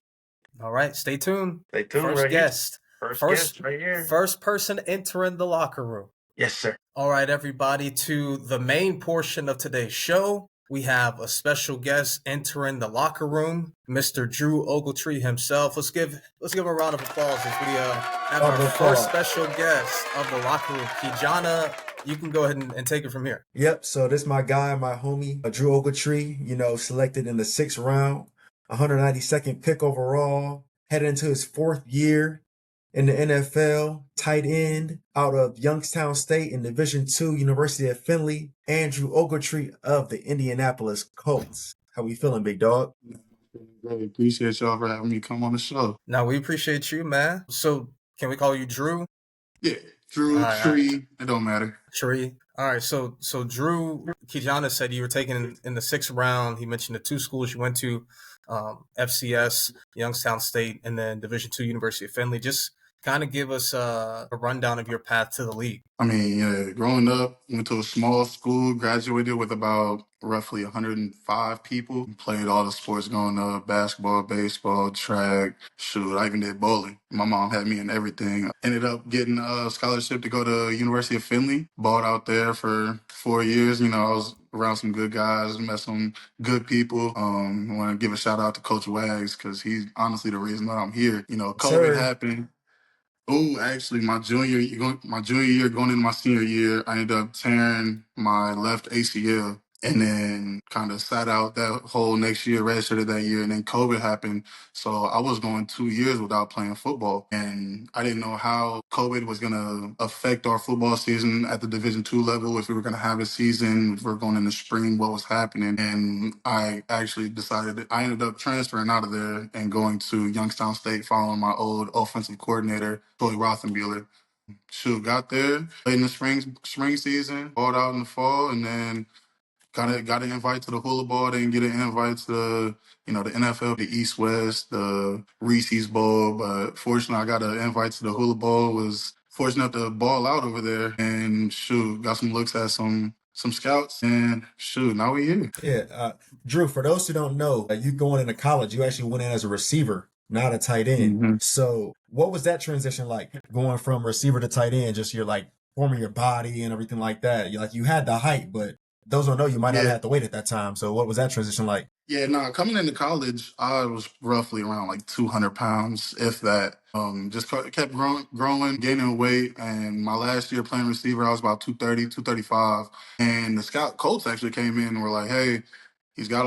All right, stay tuned. Stay tuned First right here. guest, First guest right here. first person entering the locker room. Yes, sir. All right, everybody, to the main portion of today's show. We have a special guest entering the locker room, Mr. Drew Ogletree himself. Let's give him a round of applause as we have our first special guest of the locker room. Kijana, you can go ahead and take it from here. Yep. So this my guy, my homie, Drew Ogletree, selected in the 6th round, 192nd pick overall, headed into his 4th year in the NFL, tight end out of Youngstown State in Division II, University of Findlay, Andrew Ogletree of the Indianapolis Colts. How we feeling, big dog? Great. Appreciate y'all for having me come on the show. Now, we appreciate you, man. So can we call you Drew? Yeah, Drew, All right, Tree, it don't matter. Tree. All right, so Drew, Kijana said you were taken in the 6th round. He mentioned the 2 schools you went to, FCS, Youngstown State, and then Division II, University of Findlay. Just kind of give us a rundown of your path to the league. I mean, yeah, growing up, went to a small school, graduated with about roughly 105 people, played all the sports growing up, basketball, baseball, track, shoot, I even did bowling. My mom had me in everything. Ended up getting a scholarship to go to University of Findlay, balled out there for 4 years. I was around some good guys, met some good people. I want to give a shout out to Coach Wags because he's honestly the reason that I'm here. COVID happened. Oh, actually, my junior year going into my senior year, I ended up tearing my left ACL, and then kind of sat out that whole next year, redshirted that year, and then COVID happened. So I was going 2 years without playing football, and I didn't know how COVID was going to affect our football season at the Division II level, if we were going to have a season, if we were going in the spring, what was happening. And I actually decided I ended up transferring out of there and going to Youngstown State, following my old offensive coordinator, Troy Rothenbuehler. Shoot, got there, played in the spring season, balled out in the fall, and then got an invite to the Hula Bowl. Didn't get an invite to the NFL, the East West, the Reese's Bowl. But fortunately, I got an invite to the Hula Bowl. Was fortunate enough to ball out over there, and shoot, got some looks at some scouts, and shoot, now we here. Yeah. Drew, for those who don't know, you going into college, you actually went in as a receiver, not a tight end. Mhm. So what was that transition like, going from receiver to tight end, just your forming your body and everything like that? You had the height, but those who don't know, you might not have had the weight at that time. So what was that transition like? Yeah, no, coming into college, I was roughly around like 200 pounds, if that. Just kept growing, gaining weight. And my last year playing receiver, I was about 230, 235. And the scout Colts actually came in and were like, hey, he's got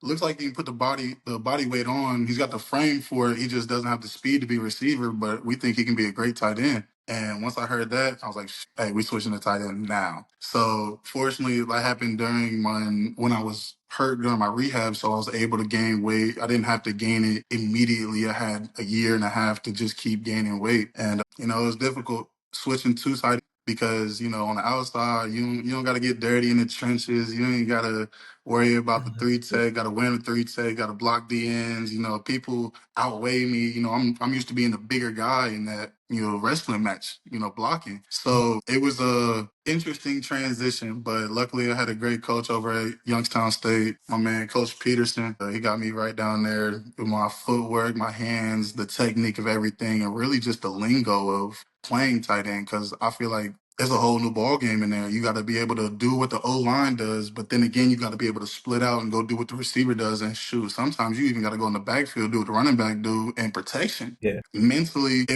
looks like he can put the body weight on. He's got the frame for it. He just doesn't have the speed to be a receiver, but we think he can be a great tight end. And once I heard that, I was like, hey, we switching to tight end now. So fortunately, that happened when I was hurt during my rehab, so I was able to gain weight. I didn't have to gain it immediately. I had a year and a half to just keep gaining weight. And, it was difficult switching to tight end because, on the outside, you don't got to get dirty in the trenches. You ain't got to worry about the three tech, got to win the three tech, got to block the ends. People outweigh me. I'm used to being the bigger guy in that, wrestling match, blocking. So it was a interesting transition, but luckily I had a great coach over at Youngstown State, my man, Coach Peterson. He got me right down there with my footwork, my hands, the technique of everything, and really just the lingo of playing tight end because I feel like there's a whole new ball game in there. You got to be able to do what the O line does, but then again, you got to be able to split out and go do what the receiver does and shoot. Sometimes you even got to go in the backfield, do what the running back do, and protection. Yeah. Mentally,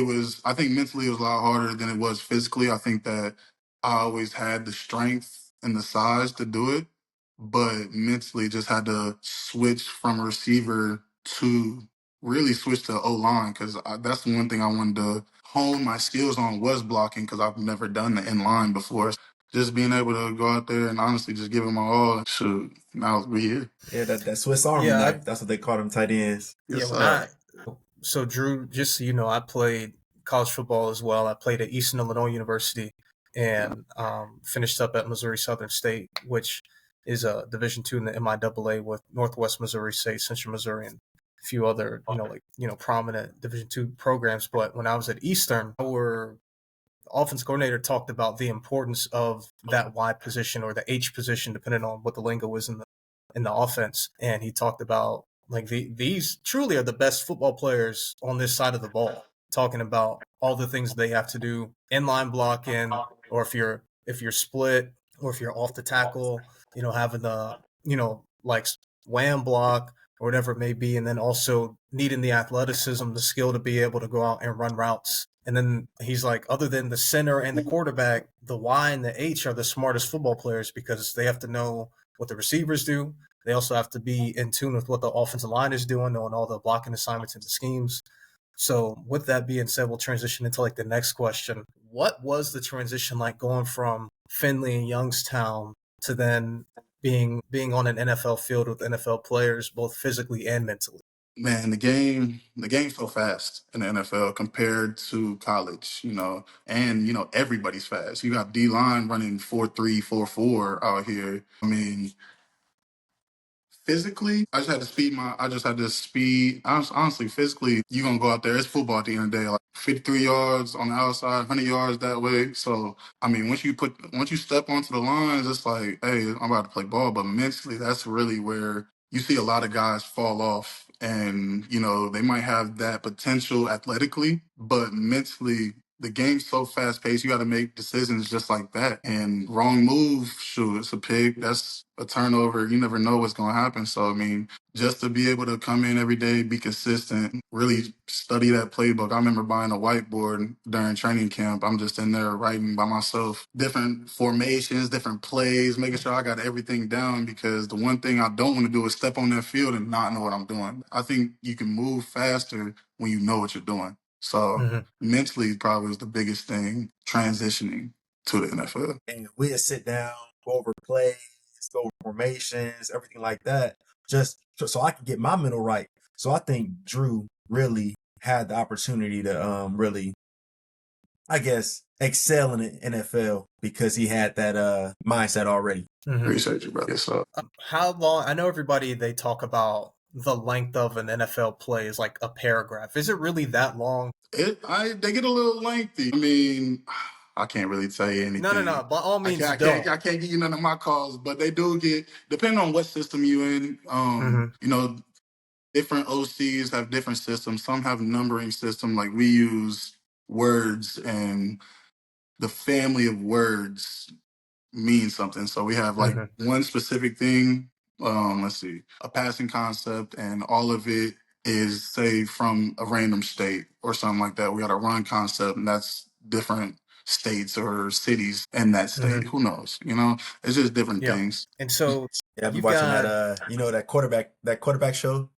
I think mentally it was a lot harder than it was physically. I think that I always had the strength and the size to do it, but mentally just had to switch from receiver to really switch to O line because that's the one thing I wanted to hone my skills on was blocking because I've never done the in line before. Just being able to go out there and honestly just give it my all. Shoot, now we're here. Yeah, that Swiss Army knife. That's what they call them tight ends. Yes, So Drew, just so you know, I played college football as well. I played at Eastern Illinois University and finished up at Missouri Southern State, which is a Division II in the MIAA with Northwest Missouri State, Central Missouri, and a few other prominent Division II programs. But when I was at Eastern, our offense coordinator talked about the importance of that Y position or the H position, depending on what the lingo is in the offense. And he talked about like these truly are the best football players on this side of the ball, talking about all the things they have to do inline blocking, or if you're split, or if you're off the tackle, having the, like wham block or whatever it may be. And then also needing the athleticism, the skill to be able to go out and run routes. And then he's like, other than the center and the quarterback, the Y and the H are the smartest football players because they have to know what the receivers do. They also have to be in tune with what the offensive line is doing, knowing all the blocking assignments and the schemes. So with that being said, we'll transition into like the next question. What was the transition like going from Findlay and Youngstown to then being on an NFL field with NFL players, both physically and mentally? Man, the game's so fast in the NFL compared to college, and everybody's fast. You got D line running 4.3, 4.4 out here. I mean, physically, I just had to speed. Honestly, physically, you're going to go out there. It's football at the end of the day. Like 53 yards on the outside, 100 yards that way. So, I mean, once you step onto the lines, it's like, hey, I'm about to play ball. But mentally, that's really where you see a lot of guys fall off. And, they might have that potential athletically, but mentally, the game's so fast paced, you got to make decisions just like that. And wrong move, shoot, it's a pick. That's a turnover. You never know what's going to happen. So, I mean, just to be able to come in every day, be consistent, really study that playbook. I remember buying a whiteboard during training camp. I'm just in there writing by myself, different formations, different plays, making sure I got everything down because the one thing I don't want to do is step on that field and not know what I'm doing. I think you can move faster when you know what you're doing. So mentally probably was the biggest thing transitioning to the NFL. And we'd sit down, go over plays, go over formations, everything like that, just so I could get my mental right. So I think Drew really had the opportunity to really, I guess, excel in the NFL because he had that mindset already. Appreciate you, brother. So how long? I know everybody, they talk about the length of an NFL play is like a paragraph. Is it really that long? They get a little lengthy. I mean, I can't really tell you anything. No. By all means, I can't give you none of my calls, but they do get, depending on what system you in. Different OCs have different systems. Some have numbering system, like we use words, and the family of words mean something. So we have like one specific thing. Let's see, a passing concept, and all of it is say from a random state or something like that. We got a run concept, and that's different states or cities in that state. Who knows? It's just different things. And so I've been watching that quarterback show.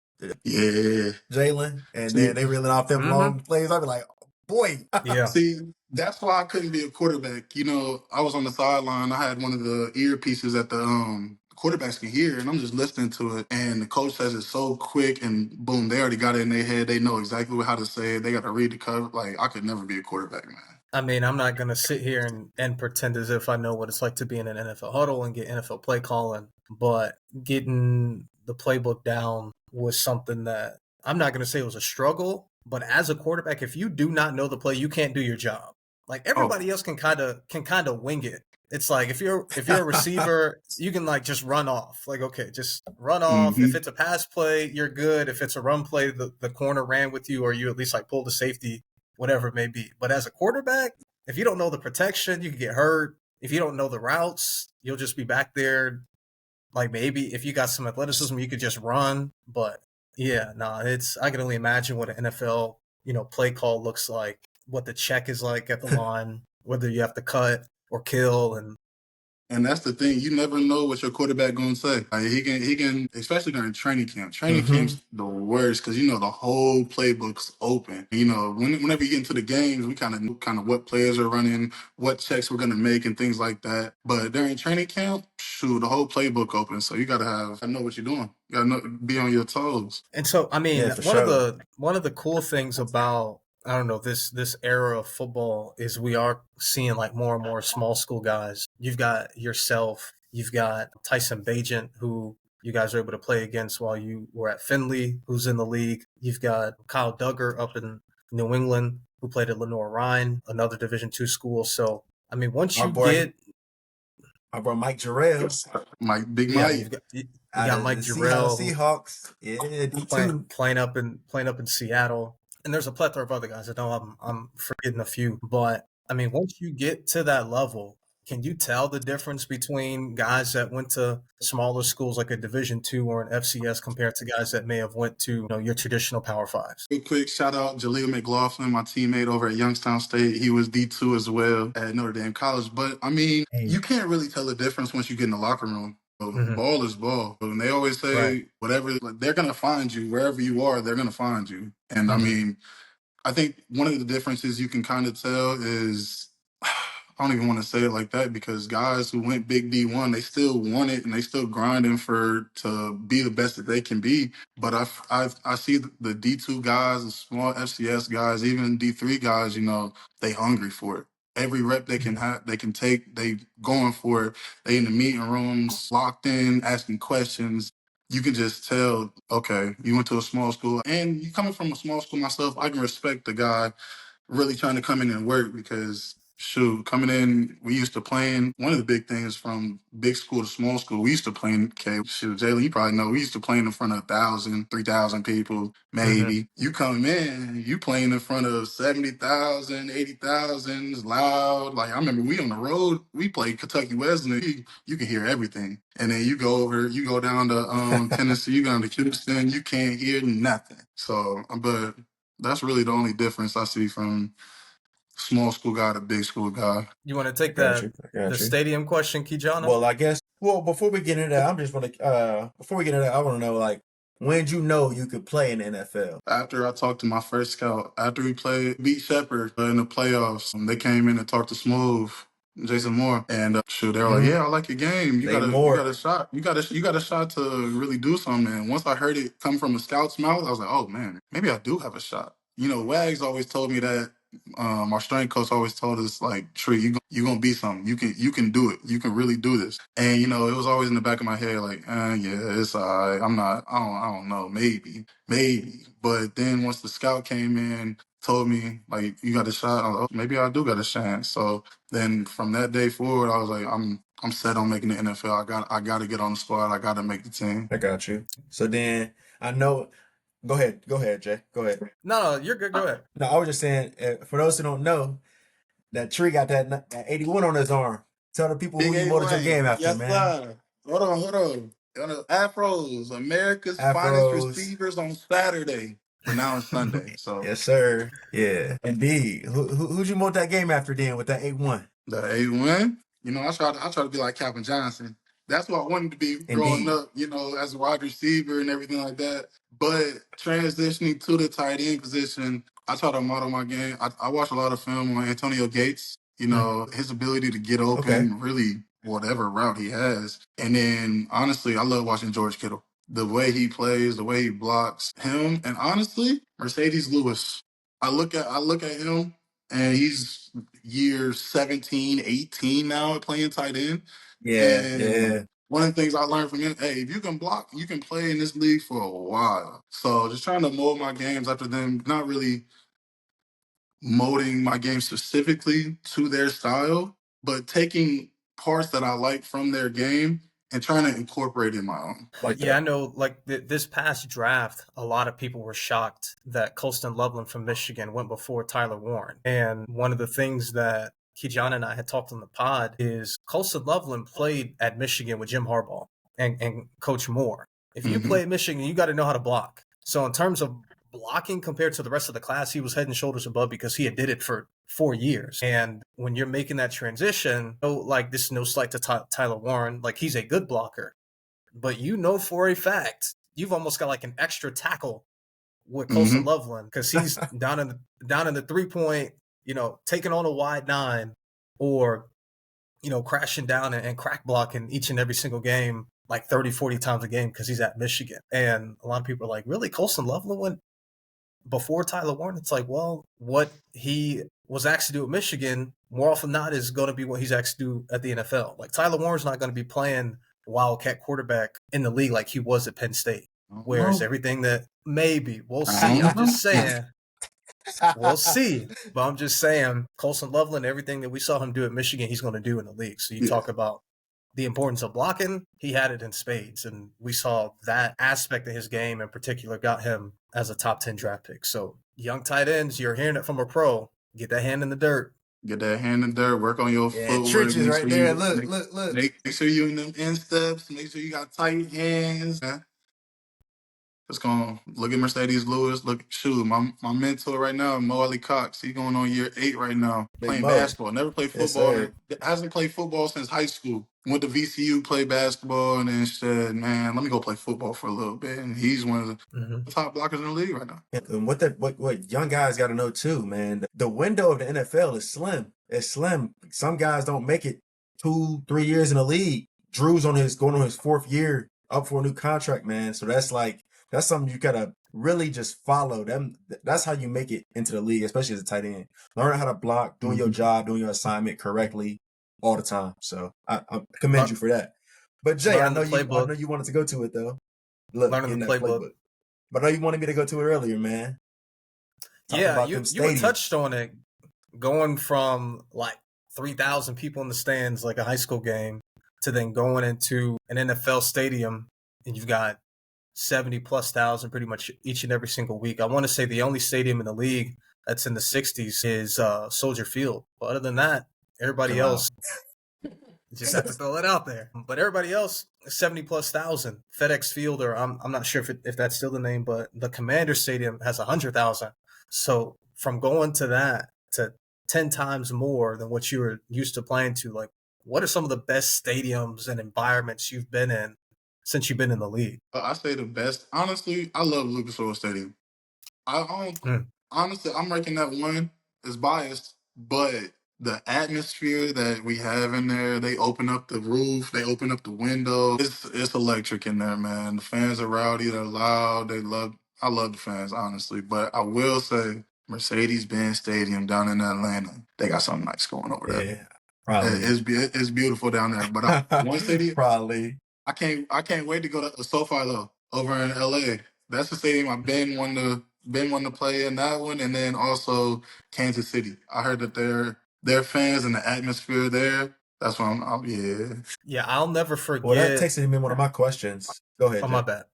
Yeah, Jalen, and then they reeling off them long plays. I'd be like, boy. Yeah. See, that's why I couldn't be a quarterback. I was on the sideline. I had one of the earpieces that the quarterbacks can hear, and I'm just listening to it. And the coach says it so quick, and boom, they already got it in their head. They know exactly how to say it. They got to read the cover. Like, I could never be a quarterback, man. I mean, I'm not going to sit here and pretend as if I know what it's like to be in an NFL huddle and get NFL play calling, but getting the playbook down was something that I'm not going to say it was a struggle, but as a quarterback, if you do not know the play, you can't do your job. Like everybody else can kind of wing it. It's like if you're a receiver, you can like just run off. Like, okay, just run off. If it's a pass play, you're good. If it's a run play, the corner ran with you, or you at least like pulled the safety whatever it may be. But as a quarterback, if you don't know the protection, you can get hurt. If you don't know the routes, you'll just be back there. Like maybe if you got some athleticism, you could just run. But yeah, no, it's I can only imagine what an NFL play call looks like, what the check is like at the line, whether you have to cut or kill, And that's the thing. You never know what your quarterback going to say. Like he can, especially during training camp. Training Mm-hmm. camp's the worst because the whole playbook's open. Whenever you get into the games, we kind of know what players are running, what checks we're gonna make, and things like that. But during training camp, shoot, the whole playbook open. So you gotta know what you're doing. You gotta be on your toes. And so, I Yeah, mean, for one of sure. the cool things about I don't know this era of football is we are seeing like more and more small school guys. You've got yourself, you've got Tyson Bagent, who you guys were able to play against while you were at Findlay, who's in the league. You've got Kyle Duggar up in New England, who played at Lenore Rhine, another Division II school. So, I mean, once Our you boy, get our boy Mike Jarrell Big yeah, Mike. you out got of Mike the Seattle Jarrell, who Seahawks. Yeah, D2. playing up in Seattle, and there's a plethora of other guys. I know I'm forgetting a few, but I mean, once you get to that level, can you tell the difference between guys that went to smaller schools like a Division II or an FCS compared to guys that may have went to your traditional Power Fives? Real quick, shout out Jaleel McLaughlin, my teammate over at Youngstown State. He was D2 as well at Notre Dame College. But I mean, Hey. you can't really tell the difference once you get in the locker room. So, Hmm. ball is ball. And they always Right. say, whatever, like, they're going to find you. Wherever you are, they're going to find you. And I Hmm. mean, I think one of the differences you can kind of tell is I don't even want to say it like that because guys who went big D1, they still want it and they still grinding to be the best that they can be. But I see the D2 guys, the small FCS guys, even D3 guys, they hungry for it. Every rep they can have, they can take, they going for it. They in the meeting rooms, locked in, asking questions. You can just tell, okay, you went to a small school and you coming from a small school myself, I can respect the guy really trying to come in and work because shoot, coming in, we used to playing one of the big things from big school to small school. We used to play in shoot, Jalen, you probably know we used to play in front of 1,000, 3,000 people, Hmm. maybe. You come in, you playing in front of 70,000, 80,000, it's loud. Like I remember we on the road, we played Kentucky Wesleyan. You can hear everything. And then you go down to Tennessee, you go down to Houston, you can't hear nothing. So but that's really the only difference I see from small school guy to big school guy. You want to take I got you. I the got you. stadium question, Kijana? Well, I guess. Well, before we get into that, I'm just gonna. Before we get into that, I want to know like when did you know you could play in the NFL? After I talked to my first scout, after we beat Shepherd in the playoffs, they came in and talked to Smooth, Jason Moore, and shoot, they were like, Mm-hmm. "Yeah, I like your game. Say You more. got a shot. You got a shot to really do something." And once I heard it come from a scout's mouth, I was like, "Oh man, maybe I do have a shot." Wags always told me that. Our strength coach always told us like, "Tree, you gonna be something. You can do it. You can really do this." And it was always in the back of my head like, yeah, it's alright. I'm not. I don't know. Maybe. But then once the scout came in, told me like, "You got a shot." I was like, oh, maybe I do got a chance. So then from that day forward, I was like, I'm set on making the NFL. I got to get on the squad. I got to make the team. I got you. So then I know. Go ahead. Go ahead, Jay. Go ahead. No, you're good. Go ahead. No, I was just saying. For those who don't know, that Tree got that 81 on his arm. Tell the people who Big you molded your 81. game after, Yes, man. sir. Hold on. Afros, America's finest Afros. receivers on Saturday, but now it's Sunday. So Yes, sir. Yeah, indeed. Who'd you mold that game after then with that 8-1? the 8-1, I try to be like Calvin Johnson. That's what I wanted to be growing Indeed. up, as a wide receiver and everything like that. But transitioning to the tight end position, I try to model my game. I watch a lot of film on Antonio Gates, Mm, his ability to get okay. open, really whatever route he has. And then honestly, I love watching George Kittle. The way he plays, the way he blocks him, and honestly, Mercedes Lewis. I look at him and he's year 17, 18 now at playing tight end. Yeah, And yeah. one of the things I learned from him, hey, if you can block, you can play in this league for a while. So just trying to mold my games after them, not really molding my game specifically to their style, but taking parts that I like from their game and trying to incorporate it in my own. Like Yeah, I that. know. Like this past draft, a lot of people were shocked that Colston Loveland from Michigan went before Tyler Warren. And one of the things that Kijan and I had talked on the pod is Colston Loveland played at Michigan with Jim Harbaugh and Coach Moore. If you Mm-hmm. play at Michigan, you got to know how to block. So in terms of blocking compared to the rest of the class, he was head and shoulders above because he had did it for 4 years. And when you're making that transition, like this is no slight to Tyler Warren, like he's a good blocker, but you know for a fact you've almost got like an extra tackle with Colston Mm-hmm. Loveland because he's down in the 3 point, taking on a wide nine or crashing down and crack blocking each and every single game like 30, 40 times a game because he's at Michigan. And a lot of people are like, really, Colston Loveland went before Tyler Warren? It's like, well, what he was asked to do at Michigan more often than not is going to be what he's asked to do at the NFL. Like Tyler Warren's not going to be playing Wildcat quarterback in the league like he was at Penn State. Whereas everything that maybe we'll see. I'm just saying we'll see. But I'm just saying Colston Loveland, everything that we saw him do at Michigan, he's going to do in the league. So you talk about the importance of blocking, he had it in spades. And we saw that aspect of his game in particular got him as a top 10 draft pick. So young tight ends, you're hearing it from a pro. Get that hand in the dirt. Get that hand in the dirt. Work on your footwork. Trenches Make right sure there. you Look. make sure you in them insteps. Make sure you got tight hands. Just gonna look at Mercedes Lewis. My mentor right now, Mo Ali Cox. He going on year 8 right now, Big playing Mo. basketball. Never played Yes, football. sir. Hasn't played football since high school. Went to VCU, played basketball, and then said, "Man, let me go play football for a little bit." And he's one of the top blockers in the league right now. And what young guys got to know too, man. The window of the NFL is slim. It's slim. Some guys don't make it 2-3 years in the league. Drew's going on his 4th year, up for a new contract, man. So that's something you gotta really just follow. Them. That's how you make it into the league, especially as a tight end. Learn how to block, doing your job, doing your assignment correctly all the time. So I commend you for that. But Jay, I know you wanted to go to it though. Look, Learning the playbook. But I know you wanted me to go to it earlier, man. Talk about you were touched on it, going from like 3,000 people in the stands like a high school game to then going into an NFL stadium and you've got 70 plus thousand pretty much each and every single week. I want to say the only stadium in the league that's in the 60s is Soldier Field. But other than that, everybody else, just have to throw it out there. But everybody else, 70 plus thousand. FedEx Field, or I'm not sure if that's still the name, but the Commander Stadium has 100,000. So from going to that to 10 times more than what you were used to playing to, like, what are some of the best stadiums and environments you've been in since you've been in the league? I say the best. Honestly, I love Lucas Oil Stadium. Honestly, I'm ranking that one as biased, but the atmosphere that we have in there, they open up the roof, they open up the window. It's electric in there, man. The fans are rowdy, they're loud, I love the fans, honestly. But I will say Mercedes-Benz Stadium down in Atlanta, they got something nice going over there. Yeah, probably. It's beautiful down there. But one stadium, probably. I can't wait to go to SoFi though, over in LA. That's the stadium I've been wanting to play in, that one, and then also Kansas City. I heard that their fans and the atmosphere there. That's what Yeah, I'll never forget. Well, that takes me in one of my questions. Go ahead. Oh, Jay. my bad.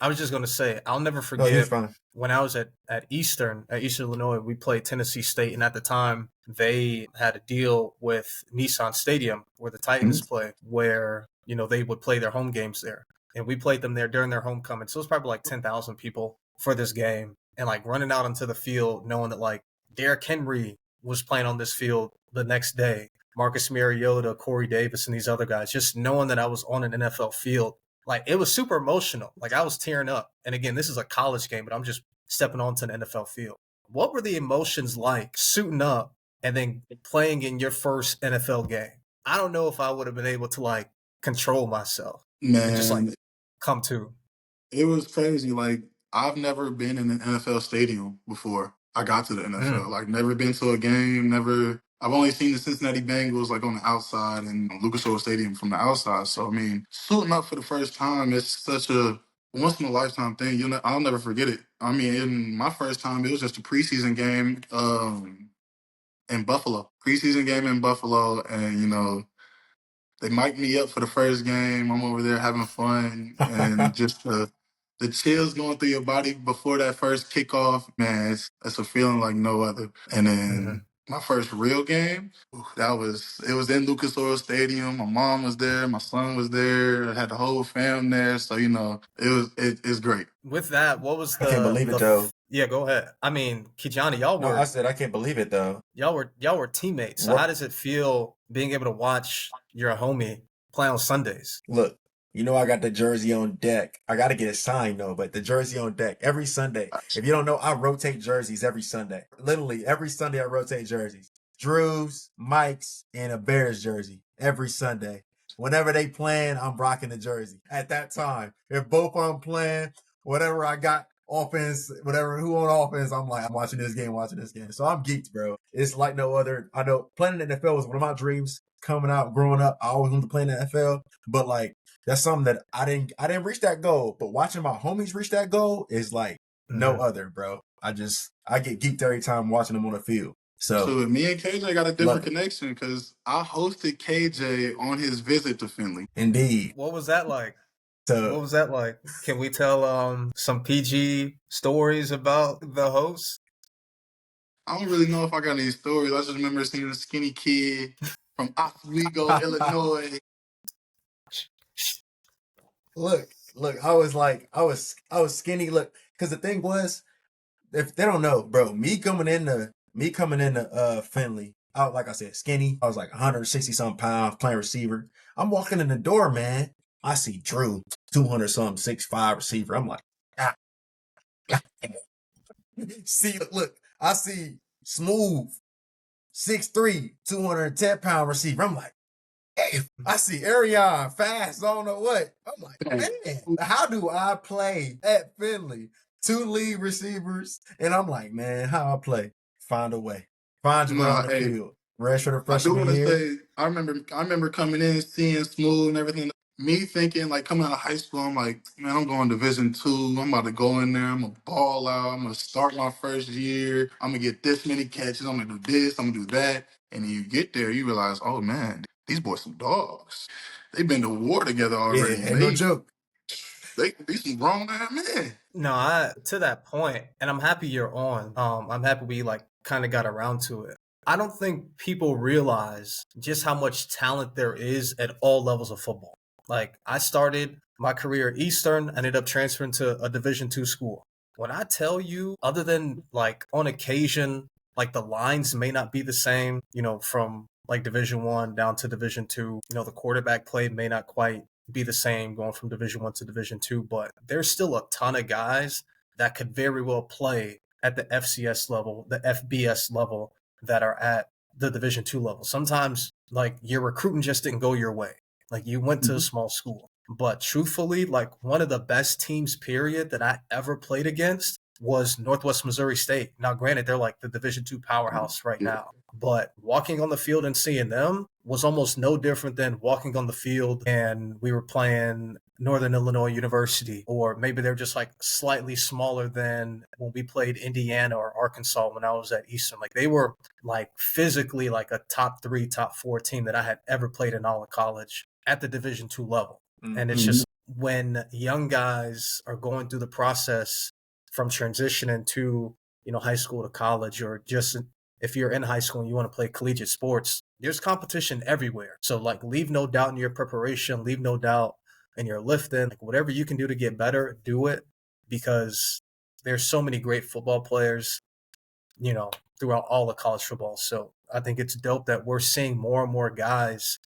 I was just going to say, I'll never forget when I was at Eastern Illinois, we played Tennessee State. And at the time, they had a deal with Nissan Stadium where the Titans play, where, they would play their home games there. And we played them there during their homecoming. So it was probably like 10,000 people for this game. And like running out onto the field, knowing that like Derrick Henry was playing on this field the next day, Marcus Mariota, Corey Davis, and these other guys, just knowing that I was on an NFL field. Like, it was super emotional. Like, I was tearing up. And again, this is a college game, but I'm just stepping onto an NFL field. What were the emotions like suiting up and then playing in your first NFL game? I don't know if I would have been able to, like, control myself. Man. And just, like, come to. It was crazy. Like, I've never been in an NFL stadium before I got to the NFL. Like, never been to a game, I've only seen the Cincinnati Bengals like on the outside and Lucas Oil Stadium from the outside. So, I mean, suiting up for the first time, it's such a once-in-a-lifetime thing. I'll never forget it. I mean, in my first time, it was just a preseason game in Buffalo. Preseason game in Buffalo, and, They mic'd me up for the first game. I'm over there having fun, and just the chills going through your body before that first kickoff, man, it's a feeling like no other. And then my first real game, it was in Lucas Oil Stadium. My mom was there, my son was there, I had the whole fam there. So, it's great. With that, what was I can't believe it, though. Yeah, go ahead. I mean, Kijani, I said I can't believe it, though. y'all were teammates. So how does it feel being able to watch your homie play on Sundays? Look, I got the jersey on deck. I got to get it signed, though, but the jersey on deck every Sunday. If you don't know, I rotate jerseys every Sunday. Literally, every Sunday I rotate jerseys. Drew's, Mike's, and a Bears jersey every Sunday. Whenever they playing, I'm rocking the jersey. At that time, if both of them playing, whatever I got, offense, whatever, who on offense, I'm like, I'm watching this game. So I'm geeked, bro. It's like no other. I know playing in the NFL was one of my dreams coming out, growing up. I always wanted to play in the NFL, but like, that's something that I didn't reach that goal, but watching my homies reach that goal is like no other, bro. I get geeked every time watching them on the field. So me and KJ got a different connection because I hosted KJ on his visit to Findlay. Indeed. What was that like? Can we tell some PG stories about the host? I don't really know if I got any stories. I just remember seeing a skinny kid from Oswego, Illinois. Look, I was skinny. Look, because the thing was, if they don't know, bro, me coming into Findlay, like I said, skinny. I was like 160 something pounds, playing receiver. I'm walking in the door, man. I see Drew, 200 something, 6'5" receiver. I'm like, see, look, I see Smooth, 6'3", 210-pound receiver. I'm like, hey, I see Arion, fast, I don't know what. I'm like, man, how do I play at Findlay? 2 lead receivers, and I'm like, man, how I play? Find a way. Find your way on the field. Redshirt freshman year. I remember coming in, seeing Smooth and everything. Me thinking, like, coming out of high school, I'm like, man, I'm going Division II. I'm about to go in there. I'm going to ball out. I'm going to start my first year. I'm going to get this many catches. I'm going to do this. I'm going to do that. And then you get there, you realize, oh, man, these boys some dogs. They've been to war together already. Yeah, no joke. They can be some grown-ass men. No, to that point, and I'm happy you're on. I'm happy we, kind of got around to it. I don't think people realize just how much talent there is at all levels of football. Like, I started my career at Eastern, ended up transferring to a Division II school. When I tell you, other than, on occasion, the lines may not be the same, from, Division I down to Division II, the quarterback play may not quite be the same going from Division I to Division II, but there's still a ton of guys that could very well play at the FCS level, the FBS level, that are at the Division II level. Sometimes, your recruiting just didn't go your way. You went to a small school. But truthfully, one of the best teams, period, that I ever played against was Northwest Missouri State. Now, granted, they're the Division II powerhouse right now. But walking on the field and seeing them was almost no different than walking on the field and we were playing Northern Illinois University, or maybe they're just slightly smaller than when we played Indiana or Arkansas when I was at Eastern. They were physically a top 3, top 4 team that I had ever played in all of college at the Division II level. And it's just when young guys are going through the process from transitioning to, high school to college, or just if you're in high school and you want to play collegiate sports, there's competition everywhere. So leave no doubt in your preparation, leave no doubt in your lifting, whatever you can do to get better, do it, because there's so many great football players, throughout all of college football. So I think it's dope that we're seeing more and more guys,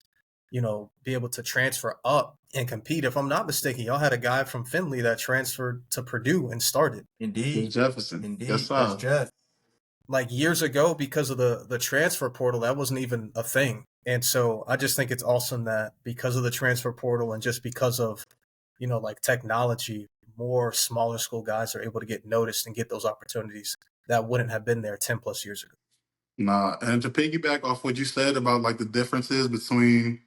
be able to transfer up and compete. If I'm not mistaken, y'all had a guy from Findlay that transferred to Purdue and started. Indeed. Jefferson. Indeed. Yes, that's Jeff. Years ago, because of the transfer portal, that wasn't even a thing. And so I just think it's awesome that because of the transfer portal and just because of, technology, more smaller school guys are able to get noticed and get those opportunities that wouldn't have been there 10 plus years ago. Nah, and to piggyback off what you said about the differences between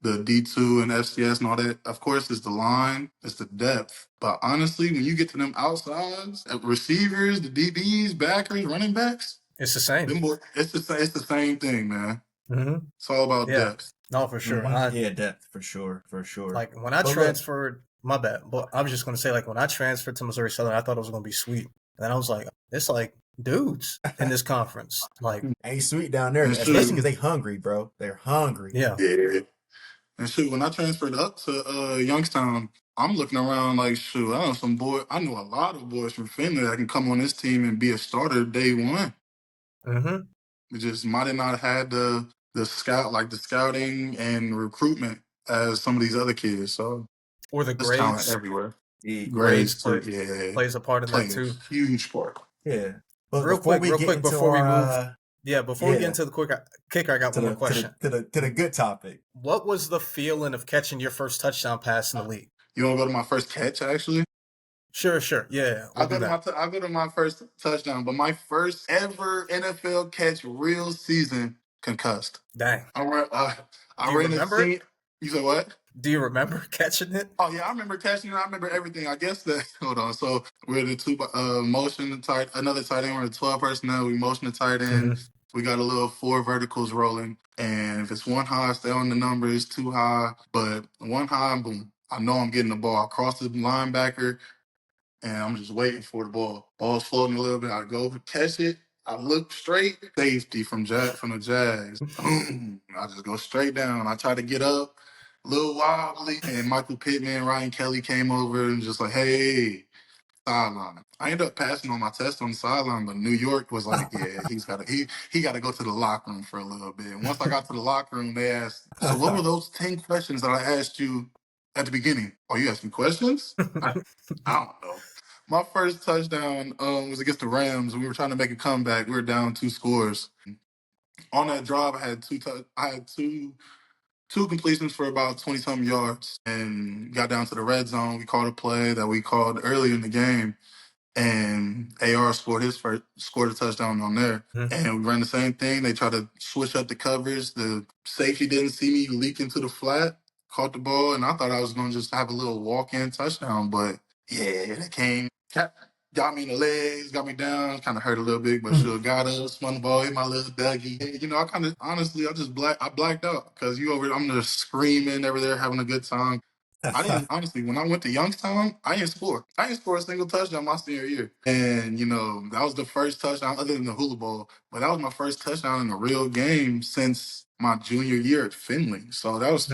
the D2 and FCS and all that, of course, it's the line, it's the depth. But honestly, when you get to them outsides, receivers, the DBs, backers, running backs, It's the same. It's the same thing, man. Mm-hmm. It's all about Yeah. depth. No, for sure. Yeah, depth for sure. Like when I But transferred, my bad. But I was just gonna say, like when I transferred to Missouri Southern, I thought it was gonna be sweet, and I was like, it's like dudes in this conference. Like, ain't sweet down there, And especially shoot, because they hungry, bro. They're hungry. yeah. yeah. And shoot, when I transferred up to Youngstown, I'm looking around like, shoot, I know a lot of boys from Finley that can come on this team and be a starter day one. Mm-hmm. We just might have not had the scouting and recruitment as some of these other kids. So Or the there's talent grades. everywhere. Yeah. Grades Play, too, yeah, plays a part in that play a too. huge part. Yeah. But before we Real get quick, into before we move, our before we get into the quick kicker, I got to one more the to question. the good topic. What was the feeling of catching your first touchdown pass in the league? You want to go to my first catch? Actually, Sure. Yeah, we'll do that. I'll go to my first touchdown, but my first ever NFL catch, real season, concussed. Dang. I ran, Do I you ran a remember it? scene. You said what? Do you remember catching it? Oh yeah, I remember catching it. I remember everything. I guess that. Hold on. So we're the two motion the tight another tight end. We're the 12 personnel. We motion the tight end. Mm-hmm. We got a little 4 verticals rolling, and if it's one high, stay on the numbers. 2 high, but one high, boom. I know I'm getting the ball. I cross the linebacker, and I'm just waiting for the ball. Ball's floating a little bit. I go catch it. I look straight. Safety from the Jags. Boom. I just go straight down. I try to get up, a little wobbly, and Michael Pittman, Ryan Kelly came over and just like, hey, sideline. I ended up passing on my test on the sideline, but New York was like, yeah, he got to go to the locker room for a little bit. And once I got to the locker room, they asked, so what were those 10 questions that I asked you at the beginning? Oh, you asked me questions? I don't know. My first touchdown was against the Rams. We were trying to make a comeback. We were down 2 scores. On that drive, I had two completions for about 20 something yards, and got down to the red zone. We called a play that we called earlier in the game, and AR scored a touchdown on there. And we ran the same thing. They tried to switch up the coverage. The safety didn't see me leak into the flat, caught the ball, and I thought I was going to just have a little walk-in touchdown. But yeah, they came, got me in the legs, got me down, kind of hurt a little bit, but sure got up, spun the ball, hit my little Dougie. You know, I kind of honestly, I blacked out because I'm just screaming over there, having a good time. I didn't honestly. When I went to Youngstown, I didn't score. I didn't score a single touchdown my senior year, and you know that was the first touchdown other than the hula ball. But that was my first touchdown in a real game since my junior year at Finley. So that was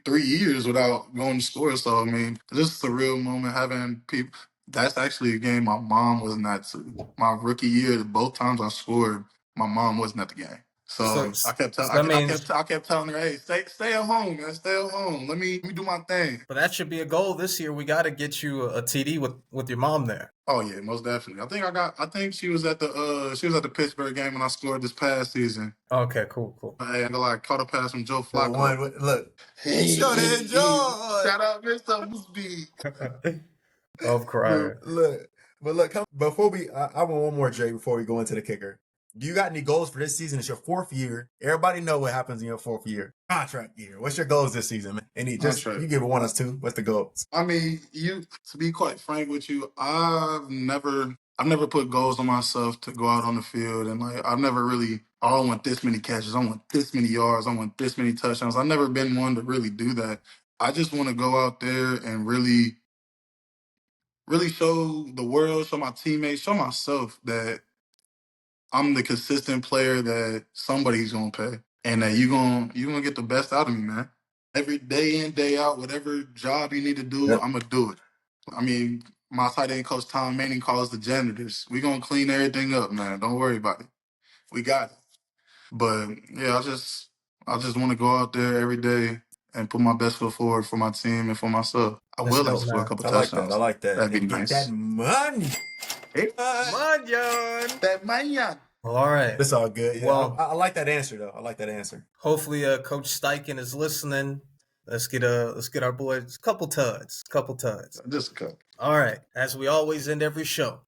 3 years without going to score. So I mean, just a real moment having people. That's actually a game my mom wasn't at. My rookie year, both times I scored, my mom wasn't at the game. So I kept telling her, hey, stay at home, man, stay at home. Let me do my thing. But that should be a goal this year. We got to get you a TD with your mom there. Oh yeah, most definitely. I think she was at the Pittsburgh game when I scored this past season. Okay, cool. I caught a pass from Joe Flacco. Look, hey, show the enjoy. Shout out Mr. Moosby. I'm crying. Look, before I want one more, Jay, before we go into the kicker. Do you got any goals for this season? It's your 4th year. Everybody know what happens in your 4th year. Contract year. What's your goals this season, man? You give it 1 or 2. What's the goals? I mean, to be quite frank with you, I've never put goals on myself to go out on the field, and like I've never really, I want this many catches, I want this many yards, I want this many touchdowns. I've never been one to really do that. I just want to go out there and really show the world, show my teammates, show myself that I'm the consistent player that somebody's gonna pay, and that you gonna get the best out of me, man. Every day in, day out, whatever job you need to do, I'm gonna do it. I mean, my tight end coach Tom Manning calls the janitors. We gonna clean everything up, man. Don't worry about it. We got it. But yeah, I just want to go out there every day and put my best foot forward for my team and for myself. I will like to score a couple touchdowns. I like that. That'd be and nice. Get that money. That money. Well, all right. That's all good. Yeah, Well, I like that answer though. I like that answer. Hopefully, Coach Steichen is listening. Let's get our boys a couple tuds. Just a couple. All right. As we always end every show,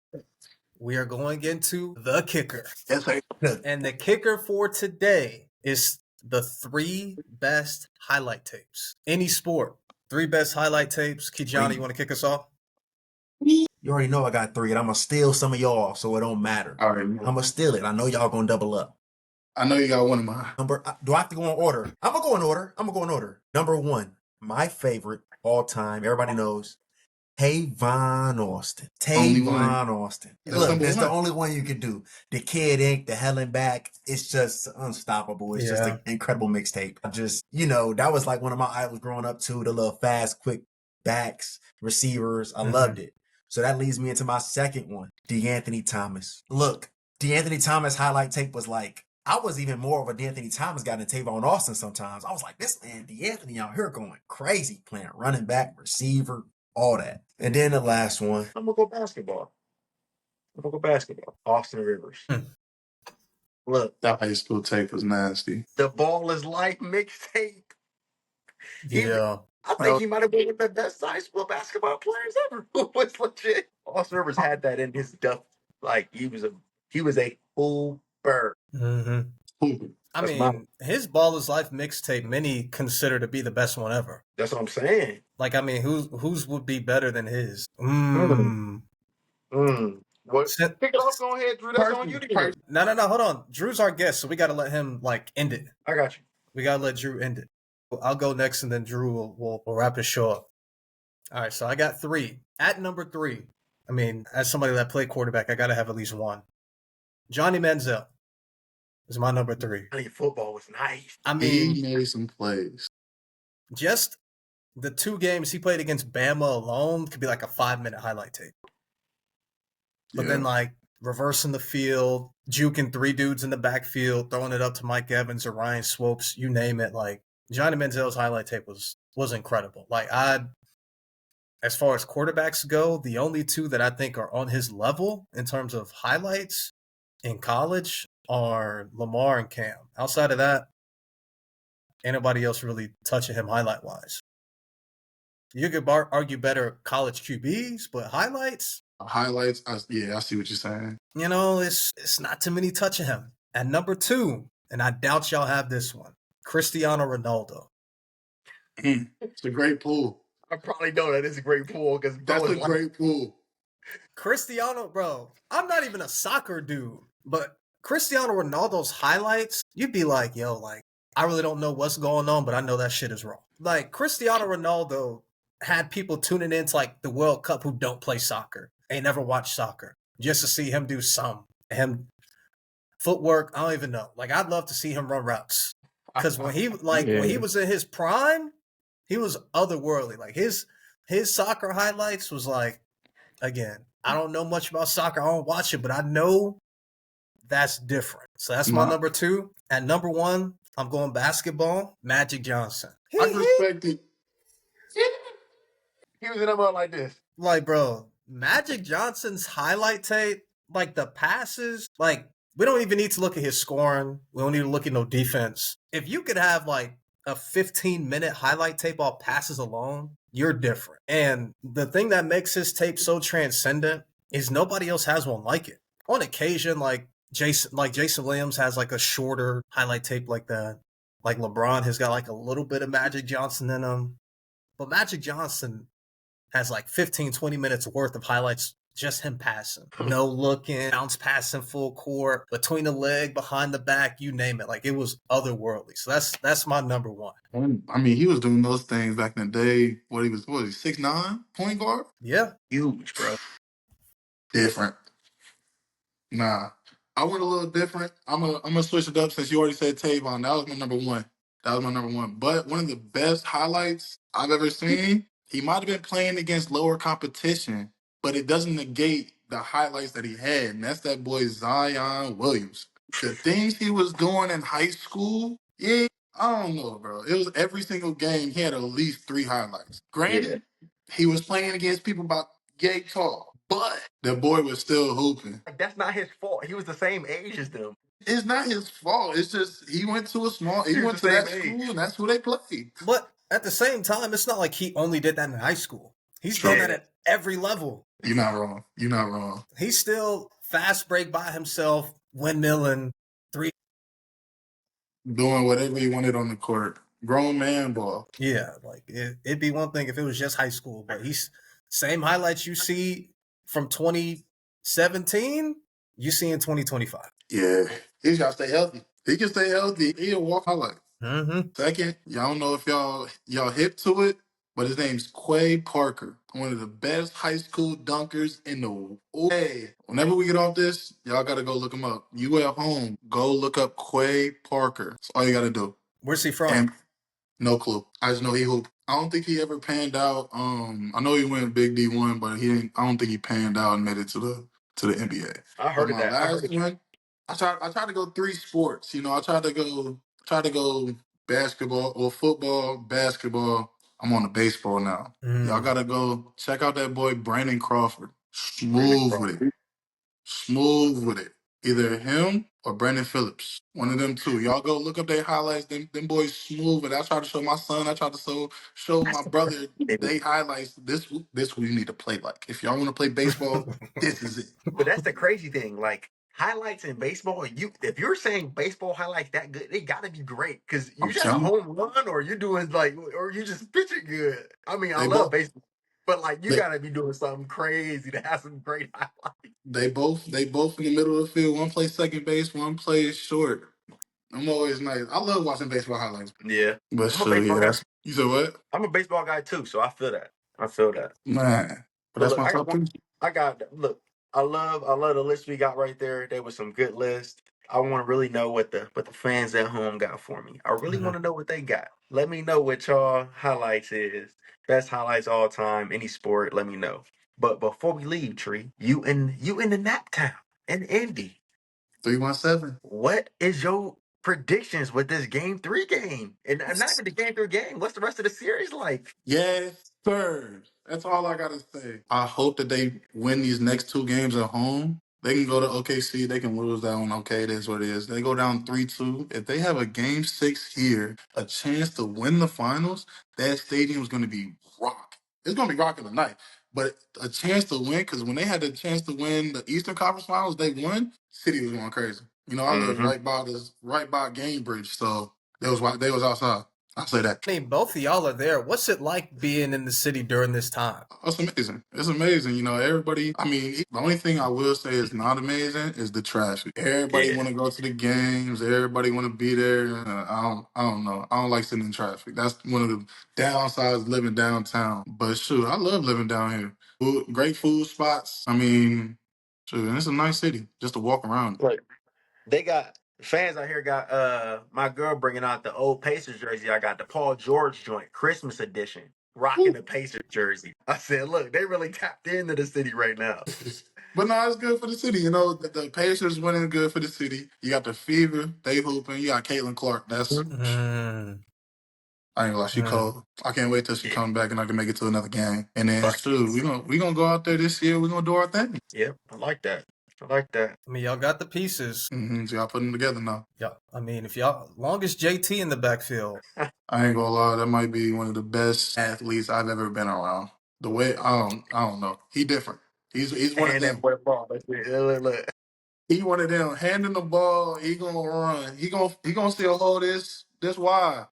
we are going into the kicker. Yes, sir. And the kicker for today is the 3 best highlight tapes. Any sport, 3 best highlight tapes. Kijana, you want to kick us off? You already know I got 3, and I'm gonna steal some of y'all, so it don't matter. All right. I'm gonna steal it. I know y'all gonna double up. I know you got one of mine. Do I have to go in order? I'm gonna go in order. Number one, my favorite all time. Everybody knows Tavon Austin. Only one. Tavon Austin. That's Look, number that's the one. only one you can do. The Kid Ink, the Hell and Back. It's just unstoppable. It's just Yeah. an incredible mixtape. That was like one of my idols growing up too. The little fast, quick backs, receivers. I loved it. So that leads me into my second one, DeAnthony Thomas. Look, DeAnthony Thomas highlight tape was like, I was even more of a DeAnthony Thomas guy than Tavon Austin sometimes. I was like, this man, DeAnthony out here going crazy, playing running back, receiver, all that. And then the last one. I'm gonna go basketball. Austin Rivers. Look, That high school tape was nasty. the Ball is Life mixtape. Yeah. I think he might have been one of the best high school basketball players ever. It was legit. Austin Rivers had that in his duff. Like he was a full bird. I mean, his Ball is Life mixtape, many consider to be the best one ever. That's what I'm saying. Like, I mean, whose would be better than his? What? Pick it off, go ahead, Drew. That's on you to get. No, hold on. Drew's our guest, so we got to let him end it. I got you. We got to let Drew end it. I'll go next, and then Drew will wrap his show up. All right, so I got 3. At number 3, I mean, as somebody that played quarterback, I got to have at least one. Johnny Manziel is my number 3. I think football was nice. I mean, he made some plays. Just the 2 games he played against Bama alone could be like a 5-minute highlight tape. But then, reversing the field, juking 3 dudes in the backfield, throwing it up to Mike Evans or Ryan Swopes, you name it. Like, Johnny Manziel's highlight tape was incredible. Like, as far as quarterbacks go, the only 2 that I think are on his level in terms of highlights in college are Lamar and Cam. Outside of that, ain't nobody else really touching him highlight-wise. You could argue better college QBs, but highlights? Highlights, I see what you're saying. It's not too many touching him. At number 2, and I doubt y'all have this one, Cristiano Ronaldo. It's a great pool. I probably know that is a great pool because that's a great pool. Cristiano, bro, I'm not even a soccer dude, but Cristiano Ronaldo's highlights, you'd be like, yo, I really don't know what's going on, but I know that shit is wrong. Like, Cristiano Ronaldo had people tuning into the World Cup who don't play soccer. They never watch soccer just to see him do some. Him footwork, I don't even know. I'd love to see him run routes because when he was in his prime, he was otherworldly. Like his soccer highlights was again, I don't know much about soccer. I don't watch it, but I know that's different. So that's my number 2. At number 1, I'm going basketball. Magic Johnson. I respect it. He was in a mud like this. Bro, Magic Johnson's highlight tape, the passes, we don't even need to look at his scoring. We don't need to look at no defense. If you could have a 15-minute highlight tape all passes alone, you're different. And the thing that makes his tape so transcendent is nobody else has one like it. On occasion, Jason Williams has a shorter highlight tape like that. Like LeBron has got a little bit of Magic Johnson in him. But Magic Johnson has 15, 20 minutes worth of highlights, just him passing. No looking, bounce passing full court, between the leg, behind the back, you name it. It was otherworldly. So that's my number 1. I mean, he was doing those things back in the day. What was he, 6'9", point guard? Yeah. Huge, bro. Different. Nah. I went a little different. I'm gonna switch it up since you already said Tavon. That was my number 1. But one of the best highlights I've ever seen, he might have been playing against lower competition, but it doesn't negate the highlights that he had. And that's that boy Zion Williams. The things he was doing in high school, I don't know, bro. It was every single game he had at least 3 highlights. Granted, he was playing against people about yay tall, but the boy was still hooping. That's not his fault. He was the same age as them. It's not his fault. It's just he went to that school and that's who they played. But at the same time, it's not like he only did that in high school. He's done that at every level. You're not wrong. He's still fast break by himself, windmilling, 3. Doing whatever he wanted on the court. Grown man ball. Yeah, it'd be one thing if it was just high school, but he's same highlights you see from 2017, you see in 2025. Yeah, he's got to stay healthy. He can stay healthy. He'll walk highlight. Second, y'all don't know if y'all hip to it, but his name's Quay Parker, one of the best high school dunkers in the world. Hey, whenever we get off this, y'all got to go look him up. You at home, go look up Quay Parker. That's all you got to do. Where's he from? And no clue. I just know he hooped. I don't think he ever panned out. I know he went Big D1, but he didn't. I don't think he panned out and made it to the NBA. I heard of my that. last one, I tried to go 3 sports. You know, I tried to go basketball or football, basketball. I'm on the baseball now. Y'all gotta go check out that boy Brandon Crawford. Smooth with it. Smooth with it. Either him or Brandon Phillips. One of them two. Y'all go look up their highlights. Them boys smooth with it. I tried to show my son. I tried to show my brother they highlights. This what you need to play like. If y'all want to play baseball, this is it. But that's the crazy thing. Like highlights in baseball, if you're saying baseball highlights that good, they gotta be great. Cause you I'm just a telling you, home run or you're doing or you just pitching good. I mean, I they love both baseball, but like you they, gotta be doing something crazy to have some great highlights. they both in the middle of the field. One plays second base, one plays short. I'm always nice. I love watching baseball highlights. Yeah. But I'm a sure, baseball yeah, guy. you said what? I'm a baseball guy too, so I feel that. I feel that. Man. But But that's look, my top 3. I love the list we got right there. There was some good lists. I want to really know what the fans at home got for me. I really want to know what they got. Let me know what y'all highlights is. Best highlights all time, any sport, let me know. But before we leave, Tree, you in the nap town in Indy. 317. What is your predictions with this game 3 game? And not even the game 3 game. What's the rest of the series like? Yes, sir. That's all I gotta say. I hope that they win these next 2 games at home. They can go to OKC. They can lose that one. Okay, it is what it is. They go down 3-2. If they have a game 6 here, a chance to win the finals, that stadium is going to be rock. It's going to be rocking tonight. But a chance to win, because when they had the chance to win the Eastern Conference Finals, they won. City was going crazy. You know, I live right by Game Bridge, so they was outside. I'll say that. I mean, both of y'all are there. What's it like being in the city during this time? It's amazing. It's amazing. You know, everybody. I mean, the only thing I will say is not amazing is the traffic. Everybody Yeah. want to go to the games. Everybody want to be there. I don't know. I don't like sitting in traffic. That's one of the downsides of living downtown. But shoot, I love living down here. Great food spots. I mean, shoot, and it's a nice city just to walk around. Right. They got fans out here got my girl bringing out the old Pacers jersey. I got the Paul George joint Christmas edition, rocking the Pacers jersey. I said, look, they really tapped into the city right now. But no, it's good for the city. You know, the Pacers winning good for the city. You got the Fever, they hooping. You got Caitlin Clark. That's I ain't gonna lie, she cold. I can't wait till she comes back and I can make it to another game. And then shoot, we gonna go out there this year. We're gonna do our thing. Yep, I like that. I like that. I mean, y'all got the pieces. So y'all put them together now. Yeah, I mean, if y'all, long as JT in the backfield, I ain't gonna lie, that might be one of the best athletes I've ever been around. The way I don't know, he different. He's one of And that them. boy ball. Look. He one of them. Handing the ball, he gonna run. He gonna still hold this wide.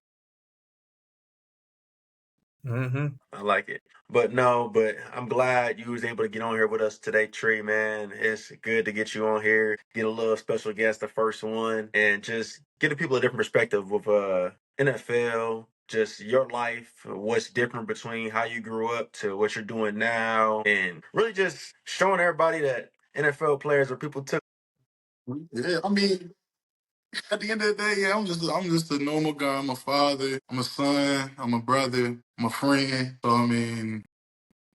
I like it. But I'm glad you was able to get on here with us today, Tree, man. It's good to get you on here, get a little special guest, the first one, and just give the people a different perspective of NFL, just your life, what's different between how you grew up to what you're doing now, and really just showing everybody that NFL players are people too. Yeah, I mean, at the end of the day, yeah, I'm just a normal guy. I'm a father. I'm a son. I'm a brother. I'm a friend. So I mean,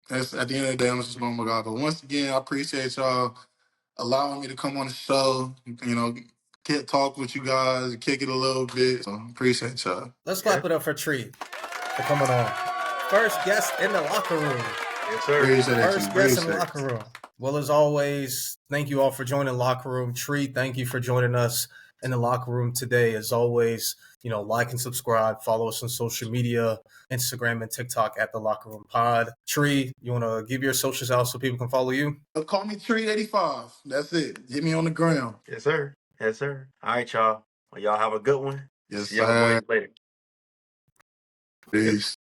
that's at the end of the day, I'm just a normal guy. But once again, I appreciate y'all allowing me to come on the show. You know, get talk with you guys, kick it a little bit. So appreciate y'all. let's clap it up for Tree for coming on. First guest in the locker room. Yes, sir. Appreciate First you. guest in Appreciate the locker room. Well, as always, thank you all for joining Locker Room. Tree, thank you for joining us in the locker room today. As always, you know, like and subscribe. Follow us on social media, Instagram and TikTok at the Locker Room Pod. Tree, you want to give your socials out so people can follow you? Call me Tree85. That's it. Get me on the ground. Yes, sir. Yes, sir. All right, y'all. Well, y'all have a good one. Yes, See y'all sir. boys later. Peace.